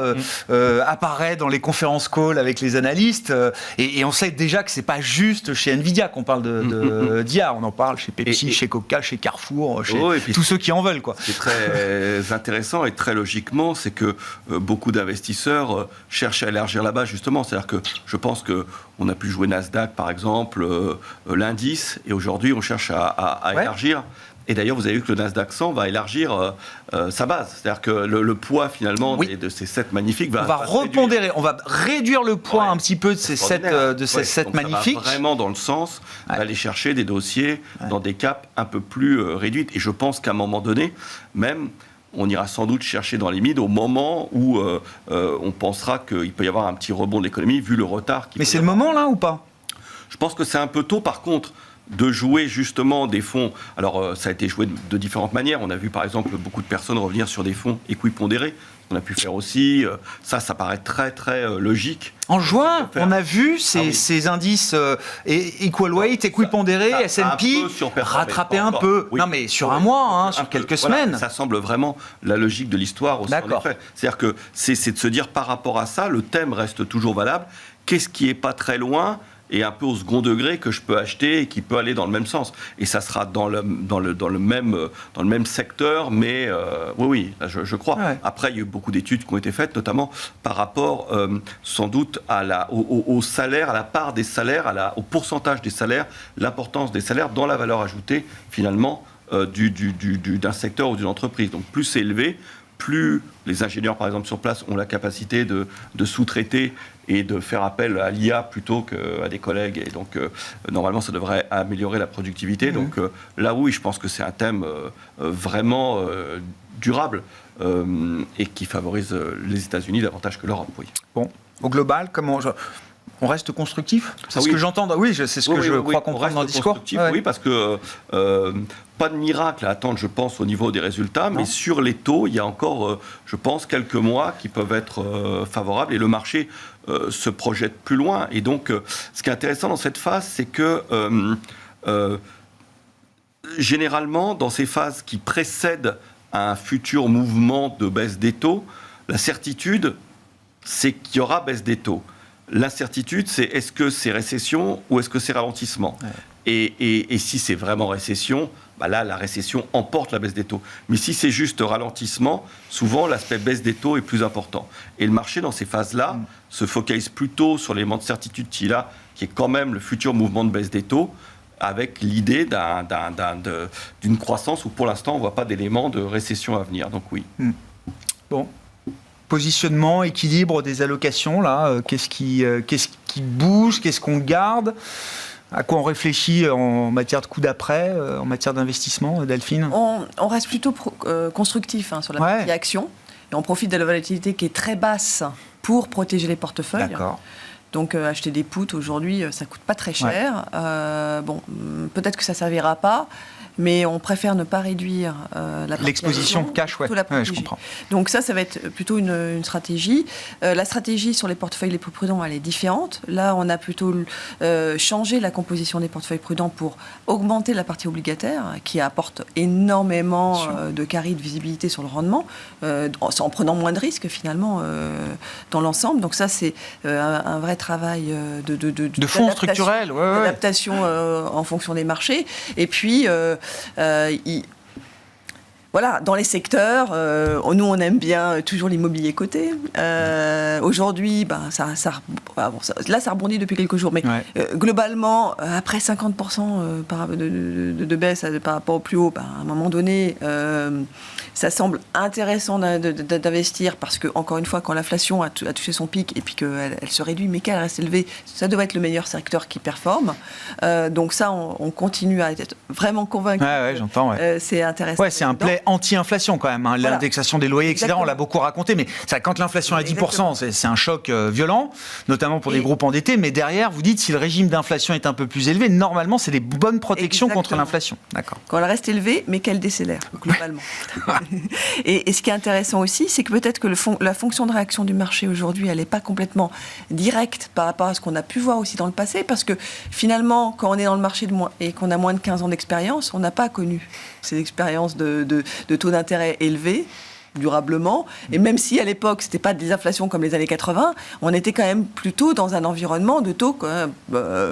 apparaît dans les conférences calls avec les analystes. Et on sait déjà que c'est pas juste chez Nvidia qu'on parle d'IA. On en parle chez Pepsi, chez Coca, chez Carrefour, chez tous ceux qui en veulent, quoi. Ce qui est très intéressant et très logiquement, c'est que beaucoup d'investisseurs cherchent à élargir la base, justement. C'est-à-dire que je pense qu'on a pu jouer Nasdaq, par exemple, l'indice, et aujourd'hui, on cherche à élargir. Et d'ailleurs, vous avez vu que le Nasdaq 100 va élargir sa base. C'est-à-dire que le poids, finalement, de ces 7 magnifiques va repondérer. On va réduire le poids un petit peu de ces 7 magnifiques. Ça va vraiment dans le sens d'aller chercher des dossiers dans des caps un peu plus réduites. Et je pense qu'à un moment donné, même... on ira sans doute chercher dans les mids au moment où on pensera qu'il peut y avoir un petit rebond de l'économie vu le retard. Mais c'est le moment là ou pas ? Je pense que c'est un peu tôt. Par contre, de jouer justement des fonds. Alors, ça a été joué de différentes manières. On a vu, par exemple, beaucoup de personnes revenir sur des fonds équipondérés. On a pu faire aussi. Ça paraît très, très logique. En juin, on a vu ces indices equal weight, équipondérés, S&P rattraper un peu. Oui. Non, mais sur un mois, sur quelques semaines. Ça semble vraiment la logique de l'histoire aussi, en effet. C'est-à-dire que c'est de se dire par rapport à ça, le thème reste toujours valable. Qu'est-ce qui n'est pas très loin et un peu au second degré que je peux acheter et qui peut aller dans le même sens. Et ça sera dans le même secteur, mais oui, là, je crois. Ouais. Après, il y a eu beaucoup d'études qui ont été faites, notamment par rapport, sans doute, au salaire, à la part des salaires, au pourcentage des salaires, l'importance des salaires dans la valeur ajoutée, finalement, d'un secteur ou d'une entreprise. Donc, plus c'est élevé, plus les ingénieurs, par exemple, sur place, ont la capacité de sous-traiter et de faire appel à l'IA plutôt qu'à des collègues. Et donc, normalement, ça devrait améliorer la productivité. Donc, là, oui, je pense que c'est un thème vraiment durable et qui favorise les États-Unis davantage que l'Europe, oui. Bon, au global, on reste constructif? C'est ce que j'entends. Oui, c'est ce que je crois comprendre dans le discours. Oui, parce que pas de miracle à attendre, je pense, au niveau des résultats, mais sur les taux, il y a encore, je pense, quelques mois qui peuvent être favorables et le marché se projette plus loin. Et donc, ce qui est intéressant dans cette phase, c'est que généralement, dans ces phases qui précèdent un futur mouvement de baisse des taux, la certitude, c'est qu'il y aura baisse des taux. L'incertitude, c'est est-ce que c'est récession ou est-ce que c'est ralentissement ? Et si c'est vraiment récession, là, la récession emporte la baisse des taux. Mais si c'est juste ralentissement, souvent, l'aspect baisse des taux est plus important. Et le marché, dans ces phases-là, se focalise plutôt sur l'élément de certitude qui est quand même le futur mouvement de baisse des taux, avec l'idée d'une croissance où, pour l'instant, on ne voit pas d'élément de récession à venir. Donc, oui. Bon. Positionnement, équilibre des allocations, là, qu'est-ce qui bouge, qu'est-ce qu'on garde, à quoi on réfléchit en matière de coup d'après, en matière d'investissement, Delphine? On reste plutôt constructif sur la partie action, et on profite de la volatilité qui est très basse pour protéger les portefeuilles. D'accord. Donc acheter des puts aujourd'hui, ça coûte pas très cher. Peut-être que ça servira pas. Mais on préfère ne pas réduire l'exposition cash, je comprends. Donc ça va être plutôt une stratégie. La stratégie sur les portefeuilles les plus prudents, elle est différente. Là, on a plutôt changé la composition des portefeuilles prudents pour augmenter la partie obligataire, qui apporte énormément de carry, de visibilité sur le rendement, en prenant moins de risques finalement dans l'ensemble. Donc ça, c'est un vrai travail de fonds structurels, d'adaptation en fonction des marchés. Et puis voilà, dans les secteurs, nous on aime bien toujours l'immobilier coté. Aujourd'hui, ça rebondit depuis quelques jours, mais globalement, après 50% de baisse par rapport au plus haut, à un moment donné, ça semble intéressant d'investir parce que, encore une fois, quand l'inflation a touché son pic et puis qu'elle se réduit, mais qu'elle reste élevée, ça doit être le meilleur secteur qui performe. Donc ça, on continue à être vraiment convaincus. J'entends. C'est intéressant. C'est un play anti-inflation quand même. Voilà. L'indexation des loyers, etc. Exactement. On l'a beaucoup raconté, mais quand l'inflation est à 10%, c'est un choc violent, notamment pour les groupes endettés. Mais derrière, vous dites, si le régime d'inflation est un peu plus élevé, normalement, c'est des bonnes protections contre l'inflation. D'accord. Quand elle reste élevée, mais qu'elle décélère, globalement. Et ce qui est intéressant aussi, c'est que peut-être que la fonction de réaction du marché aujourd'hui, elle n'est pas complètement directe par rapport à ce qu'on a pu voir aussi dans le passé, parce que finalement, quand on est dans le marché et qu'on a moins de 15 ans d'expérience, on n'a pas connu ces expériences de taux d'intérêt élevés, durablement, et même si à l'époque c'était pas des inflations comme les années 80, on était quand même plutôt dans un environnement de taux quand même,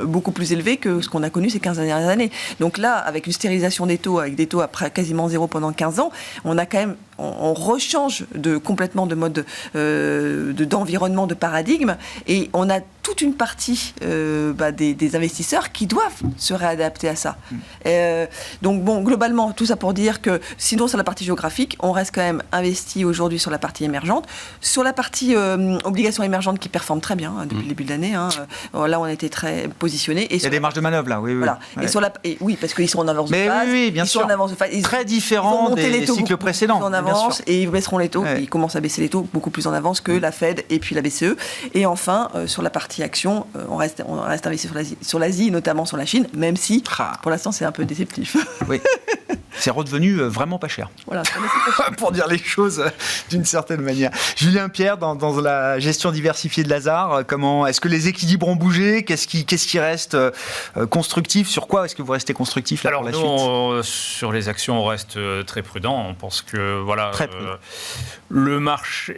beaucoup plus élevé que ce qu'on a connu ces 15 dernières années. Donc là, avec une stérilisation des taux, avec des taux à quasiment zéro pendant 15 ans, on a quand même on rechange complètement de mode d'environnement, de paradigme, et on a toute une partie des investisseurs qui doivent se réadapter à ça. Donc bon, globalement, tout ça pour dire que sinon sur la partie géographique, on reste quand même investi aujourd'hui sur la partie émergente, sur la partie obligations émergentes qui performe très bien depuis le début de l'année. Là, on a été très positionnés. Il y a des marges de manœuvre là, oui. Voilà. Ouais. Oui, parce qu'ils sont en avance de phase. Oui, bien sûr. Sont en avance de phase. Très différent des cycles précédents. avance sûr. et ils baisseront les taux. Ouais. Ils commencent à baisser les taux beaucoup plus en avance que la Fed et puis la BCE. Et enfin, sur la partie action, on reste investi sur l'Asie, notamment sur la Chine, même si pour l'instant c'est un peu déceptif. Oui. C'est redevenu vraiment pas cher. Voilà. Pour dire les choses d'une certaine manière. Julien Pierre, dans la gestion diversifiée de Lazare, est-ce que les équilibres ont bougé ? Qu'est-ce qui reste constructif ? Sur quoi est-ce que vous restez constructif là, Alors, pour la nous, suite ? sur les actions, on reste très prudent. On pense que Très prudent. Le marché.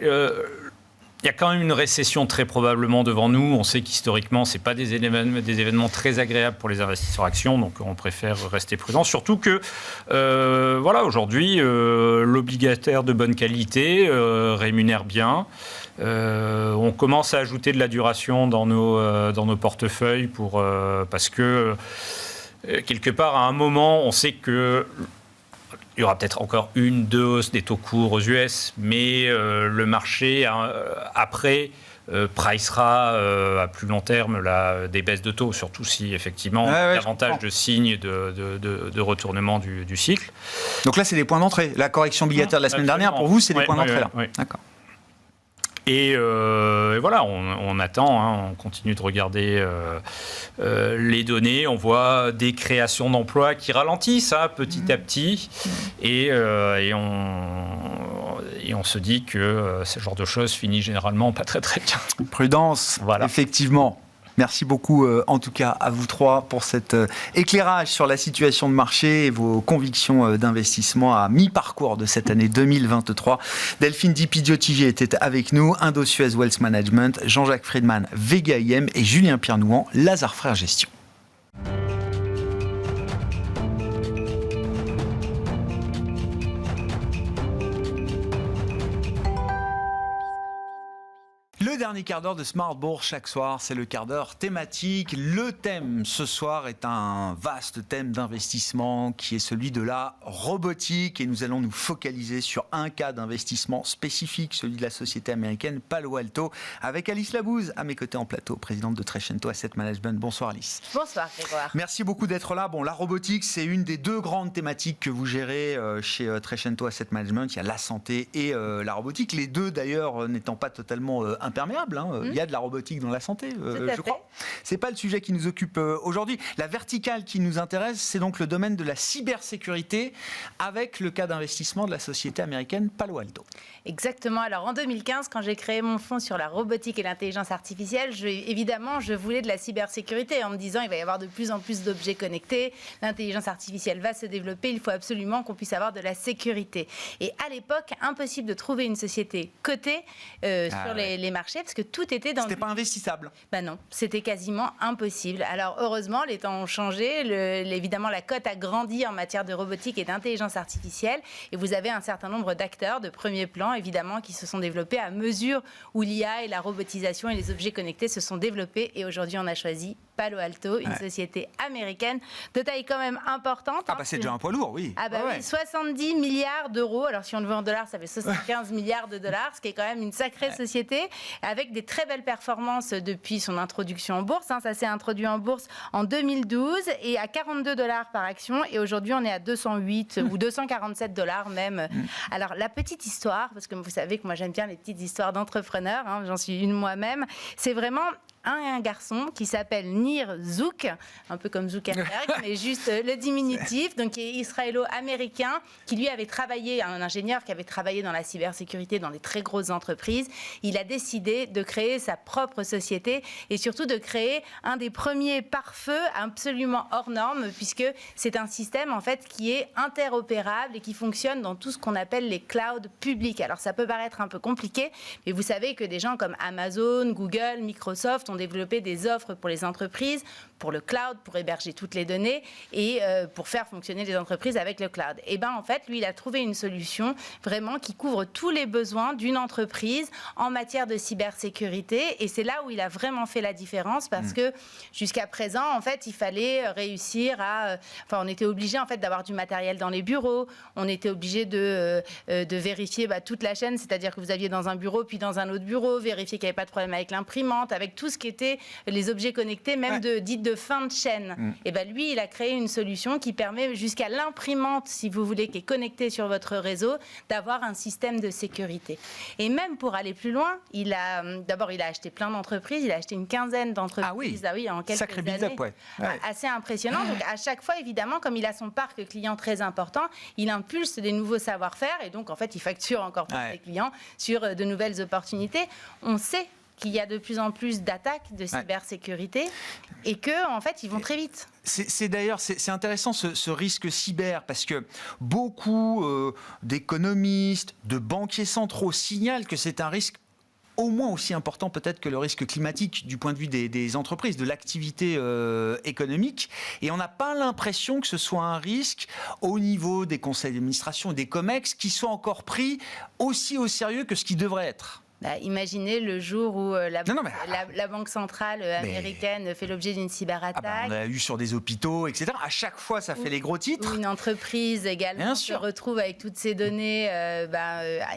Il y a quand même une récession très probablement devant nous. On sait qu'historiquement, ce n'est pas des événements très agréables pour les investisseurs actions, donc on préfère rester prudent. Surtout que, aujourd'hui, l'obligataire de bonne qualité rémunère bien. On commence à ajouter de la duration dans nos portefeuilles parce que, quelque part, à un moment, on sait que il y aura peut-être encore 1-2 hausses des taux courts aux US, mais le marché, après, pricera à plus long terme des baisses de taux, surtout si, effectivement, davantage de signes de retournement du cycle. Donc là, c'est des points d'entrée. La correction obligataire de la semaine dernière, pour vous, c'est des points d'entrée là. D'accord. Et voilà, on attend, on continue de regarder les données. On voit des créations d'emplois qui ralentissent petit à petit. Et on se dit que ce genre de choses finit généralement pas très très bien. Prudence, voilà. Effectivement. Merci beaucoup, en tout cas, à vous trois pour cet éclairage sur la situation de marché et vos convictions d'investissement à mi-parcours de cette année 2023. Delphine Di Pidio-Tigier était avec nous, Indo-Suez Wealth Management, Jean-Jacques Friedman, Vega IM et Julien Pierre-Nouan, Lazare Frères Gestion. Le dernier quart d'heure de Smart Bourse chaque soir, c'est le quart d'heure thématique. Le thème ce soir est un vaste thème d'investissement qui est celui de la robotique et nous allons nous focaliser sur un cas d'investissement spécifique, celui de la société américaine Palo Alto, avec Alice Labouze à mes côtés en plateau, présidente de Trecento Asset Management. Bonsoir Alice. Bonsoir Grégoire. Merci beaucoup d'être là. Bon, la robotique, c'est une des deux grandes thématiques que vous gérez chez Trecento Asset Management. Il y a la santé et la robotique, les deux d'ailleurs n'étant pas totalement imperméable. Il y a de la robotique dans la santé, je crois. C'est pas le sujet qui nous occupe aujourd'hui. La verticale qui nous intéresse, c'est donc le domaine de la cybersécurité avec le cas d'investissement de la société américaine Palo Alto. Exactement. Alors en 2015, quand j'ai créé mon fonds sur la robotique et l'intelligence artificielle, je voulais de la cybersécurité en me disant il va y avoir de plus en plus d'objets connectés, l'intelligence artificielle va se développer, il faut absolument qu'on puisse avoir de la sécurité. Et à l'époque, impossible de trouver une société cotée sur les marchés parce que tout était dans... C'était pas investissable. Ben non, c'était quasiment impossible. Alors heureusement, les temps ont changé. Évidemment, la cote a grandi en matière de robotique et d'intelligence artificielle. Et vous avez un certain nombre d'acteurs de premier plan, évidemment, qui se sont développés à mesure où l'IA et la robotisation et les objets connectés se sont développés. Et aujourd'hui, on a choisi Palo Alto, une société américaine de taille quand même importante. Ah bah c'est déjà un poids lourd, oui. Ah bah oui, 70 milliards d'euros. Alors si on le veut en dollars, ça fait 75 milliards de dollars, ce qui est quand même une sacrée société, avec des très belles performances depuis son introduction en bourse. Ça s'est introduit en bourse en 2012 et à 42 $ par action. Et aujourd'hui, on est à 208 ou 247 $ même. Alors la petite histoire, parce que vous savez que moi j'aime bien les petites histoires d'entrepreneurs, j'en suis une moi-même, c'est vraiment un garçon qui s'appelle Nir Zouk, un peu comme Zuckerberg, mais juste le diminutif, donc qui est israélo-américain, qui lui avait travaillé, un ingénieur qui avait travaillé dans la cybersécurité dans des très grosses entreprises. Il a décidé de créer sa propre société et surtout de créer un des premiers pare-feu absolument hors norme, puisque c'est un système en fait qui est interopérable et qui fonctionne dans tout ce qu'on appelle les clouds publics. Alors ça peut paraître un peu compliqué, mais vous savez que des gens comme Amazon, Google, Microsoft ont développé des offres pour les entreprises, pour le cloud, pour héberger toutes les données et pour faire fonctionner les entreprises avec le cloud. Et bien en fait, lui, il a trouvé une solution vraiment qui couvre tous les besoins d'une entreprise en matière de cybersécurité. Et c'est là où il a vraiment fait la différence parce que jusqu'à présent, en fait, il fallait réussir à... on était obligé en fait d'avoir du matériel dans les bureaux. On était obligé de vérifier toute la chaîne, c'est-à-dire que vous aviez dans un bureau puis dans un autre bureau, vérifier qu'il n'y avait pas de problème avec l'imprimante, avec tout ce qui était les objets connectés, même dites de de fin de chaîne. Et ben lui, il a créé une solution qui permet jusqu'à l'imprimante, si vous voulez, qui est connectée sur votre réseau, d'avoir un système de sécurité. Et même pour aller plus loin, d'abord il a acheté plein d'entreprises, il a acheté une quinzaine d'entreprises, en quelques sacré années. build-up, ouais. Assez impressionnant. Donc à chaque fois, évidemment, comme il a son parc client très important, il impulse des nouveaux savoir-faire et donc en fait, il facture encore plus ses clients sur de nouvelles opportunités. On sait qu'il y a de plus en plus d'attaques de cybersécurité et que en fait, ils vont très vite. C'est intéressant ce risque cyber parce que beaucoup d'économistes, de banquiers centraux signalent que c'est un risque au moins aussi important peut-être que le risque climatique du point de vue des entreprises, de l'activité économique. Et on n'a pas l'impression que ce soit un risque au niveau des conseils d'administration et des COMEX qui soit encore pris aussi au sérieux que ce qui devrait être. Imaginez le jour où la banque centrale américaine fait l'objet d'une cyberattaque. On l'a eu sur des hôpitaux, etc. À chaque fois, ça fait les gros titres. Ou une entreprise également se retrouve avec toutes ces données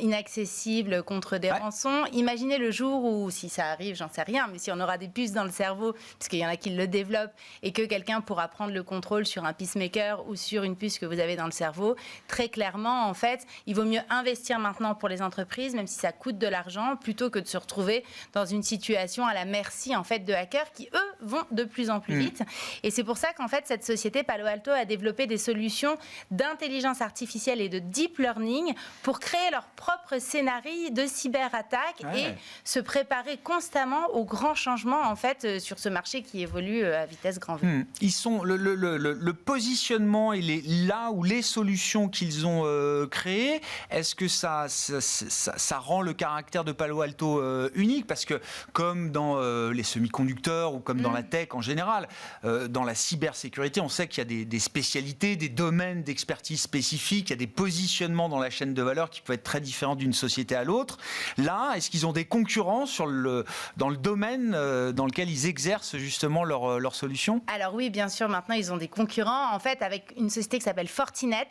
inaccessibles contre des rançons. Imaginez le jour où, si ça arrive, j'en sais rien, mais si on aura des puces dans le cerveau, puisqu'il y en a qui le développent, et que quelqu'un pourra prendre le contrôle sur un pacemaker ou sur une puce que vous avez dans le cerveau, très clairement, en fait, il vaut mieux investir maintenant pour les entreprises, même si ça coûte de l'argent, plutôt que de se retrouver dans une situation à la merci en fait de hackers qui eux vont de plus en plus vite. Et c'est pour ça qu'en fait cette société Palo Alto a développé des solutions d'intelligence artificielle et de deep learning pour créer leur propre scénario de cyberattaque et se préparer constamment aux grands changements en fait sur ce marché qui évolue à vitesse grand V. Ils sont le positionnement et là où les solutions qu'ils ont créées, est-ce que ça rend le caractère de Palo Alto unique, parce que comme dans les semi-conducteurs ou comme dans la tech en général, dans la cybersécurité, on sait qu'il y a des spécialités, des domaines d'expertise spécifiques, il y a des positionnements dans la chaîne de valeur qui peuvent être très différents d'une société à l'autre. Là, est-ce qu'ils ont des concurrents dans le domaine dans lequel ils exercent justement leurs solutions ? Alors oui, bien sûr, maintenant ils ont des concurrents. En fait, avec une société qui s'appelle Fortinet,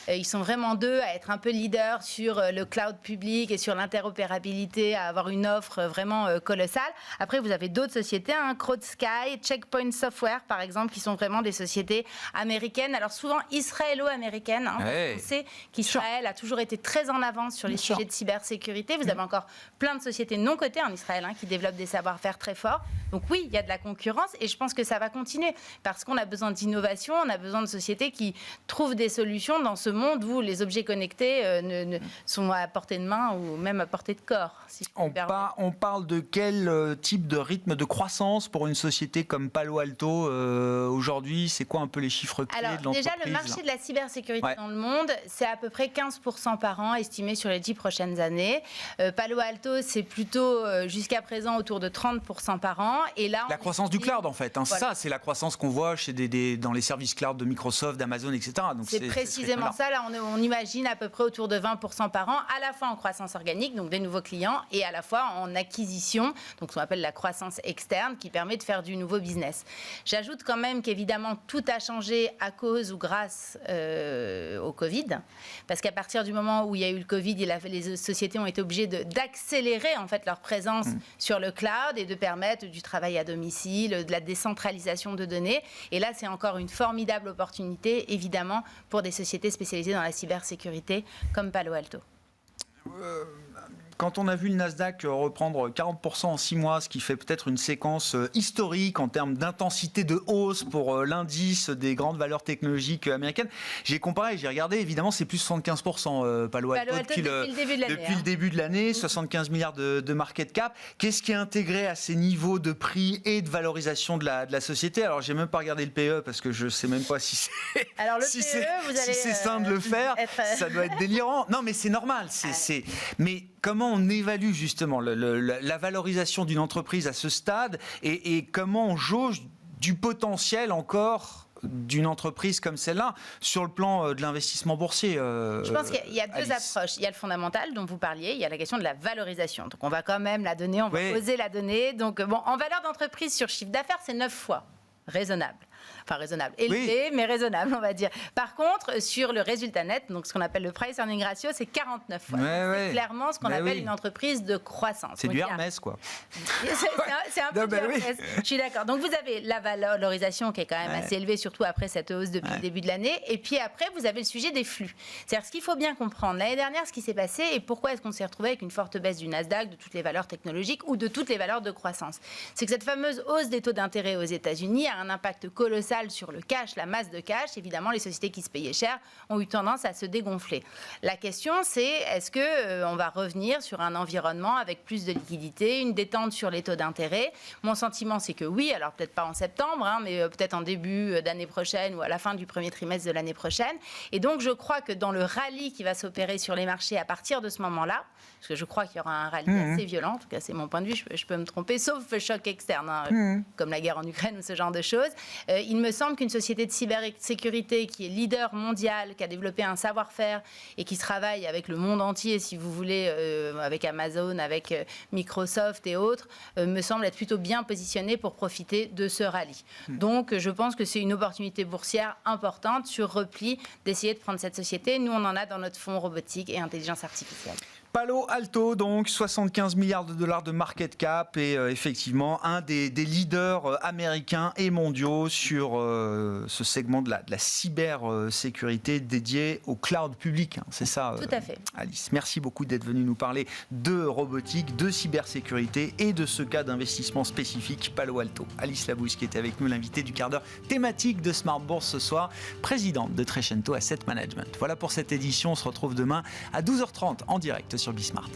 ils sont vraiment deux à être un peu leaders sur le cloud public et sur l'interopérabilité, à avoir une offre vraiment colossale. Après, vous avez d'autres sociétés, CrowdSky, Checkpoint Software, par exemple, qui sont vraiment des sociétés américaines. Alors souvent israélo-américaines. On sait qu'Israël a toujours été très en avance sur les sujets de cybersécurité. Vous avez encore plein de sociétés non cotées en Israël qui développent des savoir-faire très forts. Donc oui, il y a de la concurrence et je pense que ça va continuer parce qu'on a besoin d'innovation, on a besoin de sociétés qui trouvent des solutions dans ce monde où les objets connectés sont à portée de main ou même à portée de corps. Si on parle de quel type de rythme de croissance pour une société comme Palo Alto aujourd'hui? C'est quoi un peu les chiffres clés de l'entreprise? Déjà, le marché de la cybersécurité dans le monde, c'est à peu près 15% par an estimé sur les 10 prochaines années. Palo Alto, c'est plutôt jusqu'à présent autour de 30% par an. Et là, la croissance du cloud, en fait. Ça, c'est la croissance qu'on voit dans les services cloud de Microsoft, d'Amazon, etc. Donc c'est précisément ça. Là, on imagine à peu près autour de 20% par an, à la fois en croissance organique, donc des nouveaux clients, et à la fois en acquisition, donc ce qu'on appelle la croissance externe, qui permet de faire du nouveau business. J'ajoute quand même qu'évidemment, tout a changé à cause ou grâce au Covid, parce qu'à partir du moment où il y a eu le Covid, les sociétés ont été obligées d'accélérer en fait leur présence sur le cloud et de permettre du travail à domicile, de la décentralisation de données. Et là, c'est encore une formidable opportunité, évidemment, pour des sociétés spécialisées dans la cybersécurité comme Palo Alto. Quand on a vu le Nasdaq reprendre 40% en 6 mois, ce qui fait peut-être une séquence historique en termes d'intensité de hausse pour l'indice des grandes valeurs technologiques américaines, j'ai comparé, j'ai regardé, évidemment c'est plus 75% Palo Alto depuis le début de l'année, 75 milliards de market cap. Qu'est-ce qui est intégré à ces niveaux de prix et de valorisation de la société? Alors j'ai même pas regardé le PE parce que je sais même pas si c'est sain de le faire, ça doit être délirant. Non mais c'est normal, mais comment on évalue justement la valorisation d'une entreprise à ce stade et comment on jauge du potentiel encore d'une entreprise comme celle-là sur le plan de l'investissement boursier? Je pense qu'il y a deux approches. Il y a le fondamental dont vous parliez, il y a la question de la valorisation. Donc on va quand même la donner, on va oser la donner. Donc en valeur d'entreprise sur chiffre d'affaires, c'est 9 fois. Raisonnable. enfin raisonnable, élevé, mais raisonnable, on va dire. Par contre, sur le résultat net, donc ce qu'on appelle le price earning ratio, c'est 49 fois. C'est clairement ce qu'on appelle une entreprise de croissance. C'est du Hermès, quoi. C'est un peu du Hermès. Je suis d'accord. Donc vous avez la valorisation qui est quand même assez élevée, surtout après cette hausse depuis le début de l'année. Et puis après, vous avez le sujet des flux. C'est-à-dire ce qu'il faut bien comprendre. L'année dernière, ce qui s'est passé et pourquoi est-ce qu'on s'est retrouvé avec une forte baisse du Nasdaq, de toutes les valeurs technologiques ou de toutes les valeurs de croissance. C'est que cette fameuse hausse des taux d'intérêt aux États-Unis a un impact colossal sur le cash, la masse de cash. Évidemment, les sociétés qui se payaient cher ont eu tendance à se dégonfler. La question, c'est est-ce qu'on va revenir sur un environnement avec plus de liquidité, une détente sur les taux d'intérêt? Mon sentiment, c'est que oui, alors peut-être pas en septembre, mais peut-être en début d'année prochaine ou à la fin du premier trimestre de l'année prochaine. Et donc, je crois que dans le rallye qui va s'opérer sur les marchés à partir de ce moment-là, parce que je crois qu'il y aura un rallye assez violent, en tout cas c'est mon point de vue, je peux me tromper, sauf choc externe, comme la guerre en Ukraine ou ce genre de choses. Il me semble qu'une société de cybersécurité qui est leader mondial, qui a développé un savoir-faire et qui travaille avec le monde entier, si vous voulez, avec Amazon, avec Microsoft et autres, me semble être plutôt bien positionnée pour profiter de ce rallye. Donc je pense que c'est une opportunité boursière importante sur repli d'essayer de prendre cette société. Nous, on en a dans notre fonds robotique et intelligence artificielle. Palo Alto, donc 75 milliards de dollars de market cap et effectivement un des leaders américains et mondiaux sur ce segment de la cybersécurité dédié au cloud public. C'est ça, tout à fait. Alice. Merci beaucoup d'être venue nous parler de robotique, de cybersécurité et de ce cas d'investissement spécifique Palo Alto. Alice Labousse qui était avec nous, l'invitée du quart d'heure thématique de Smart Bourse ce soir, présidente de Trecento Asset Management. Voilà pour cette édition, on se retrouve demain à 12h30 en direct sur Bismart.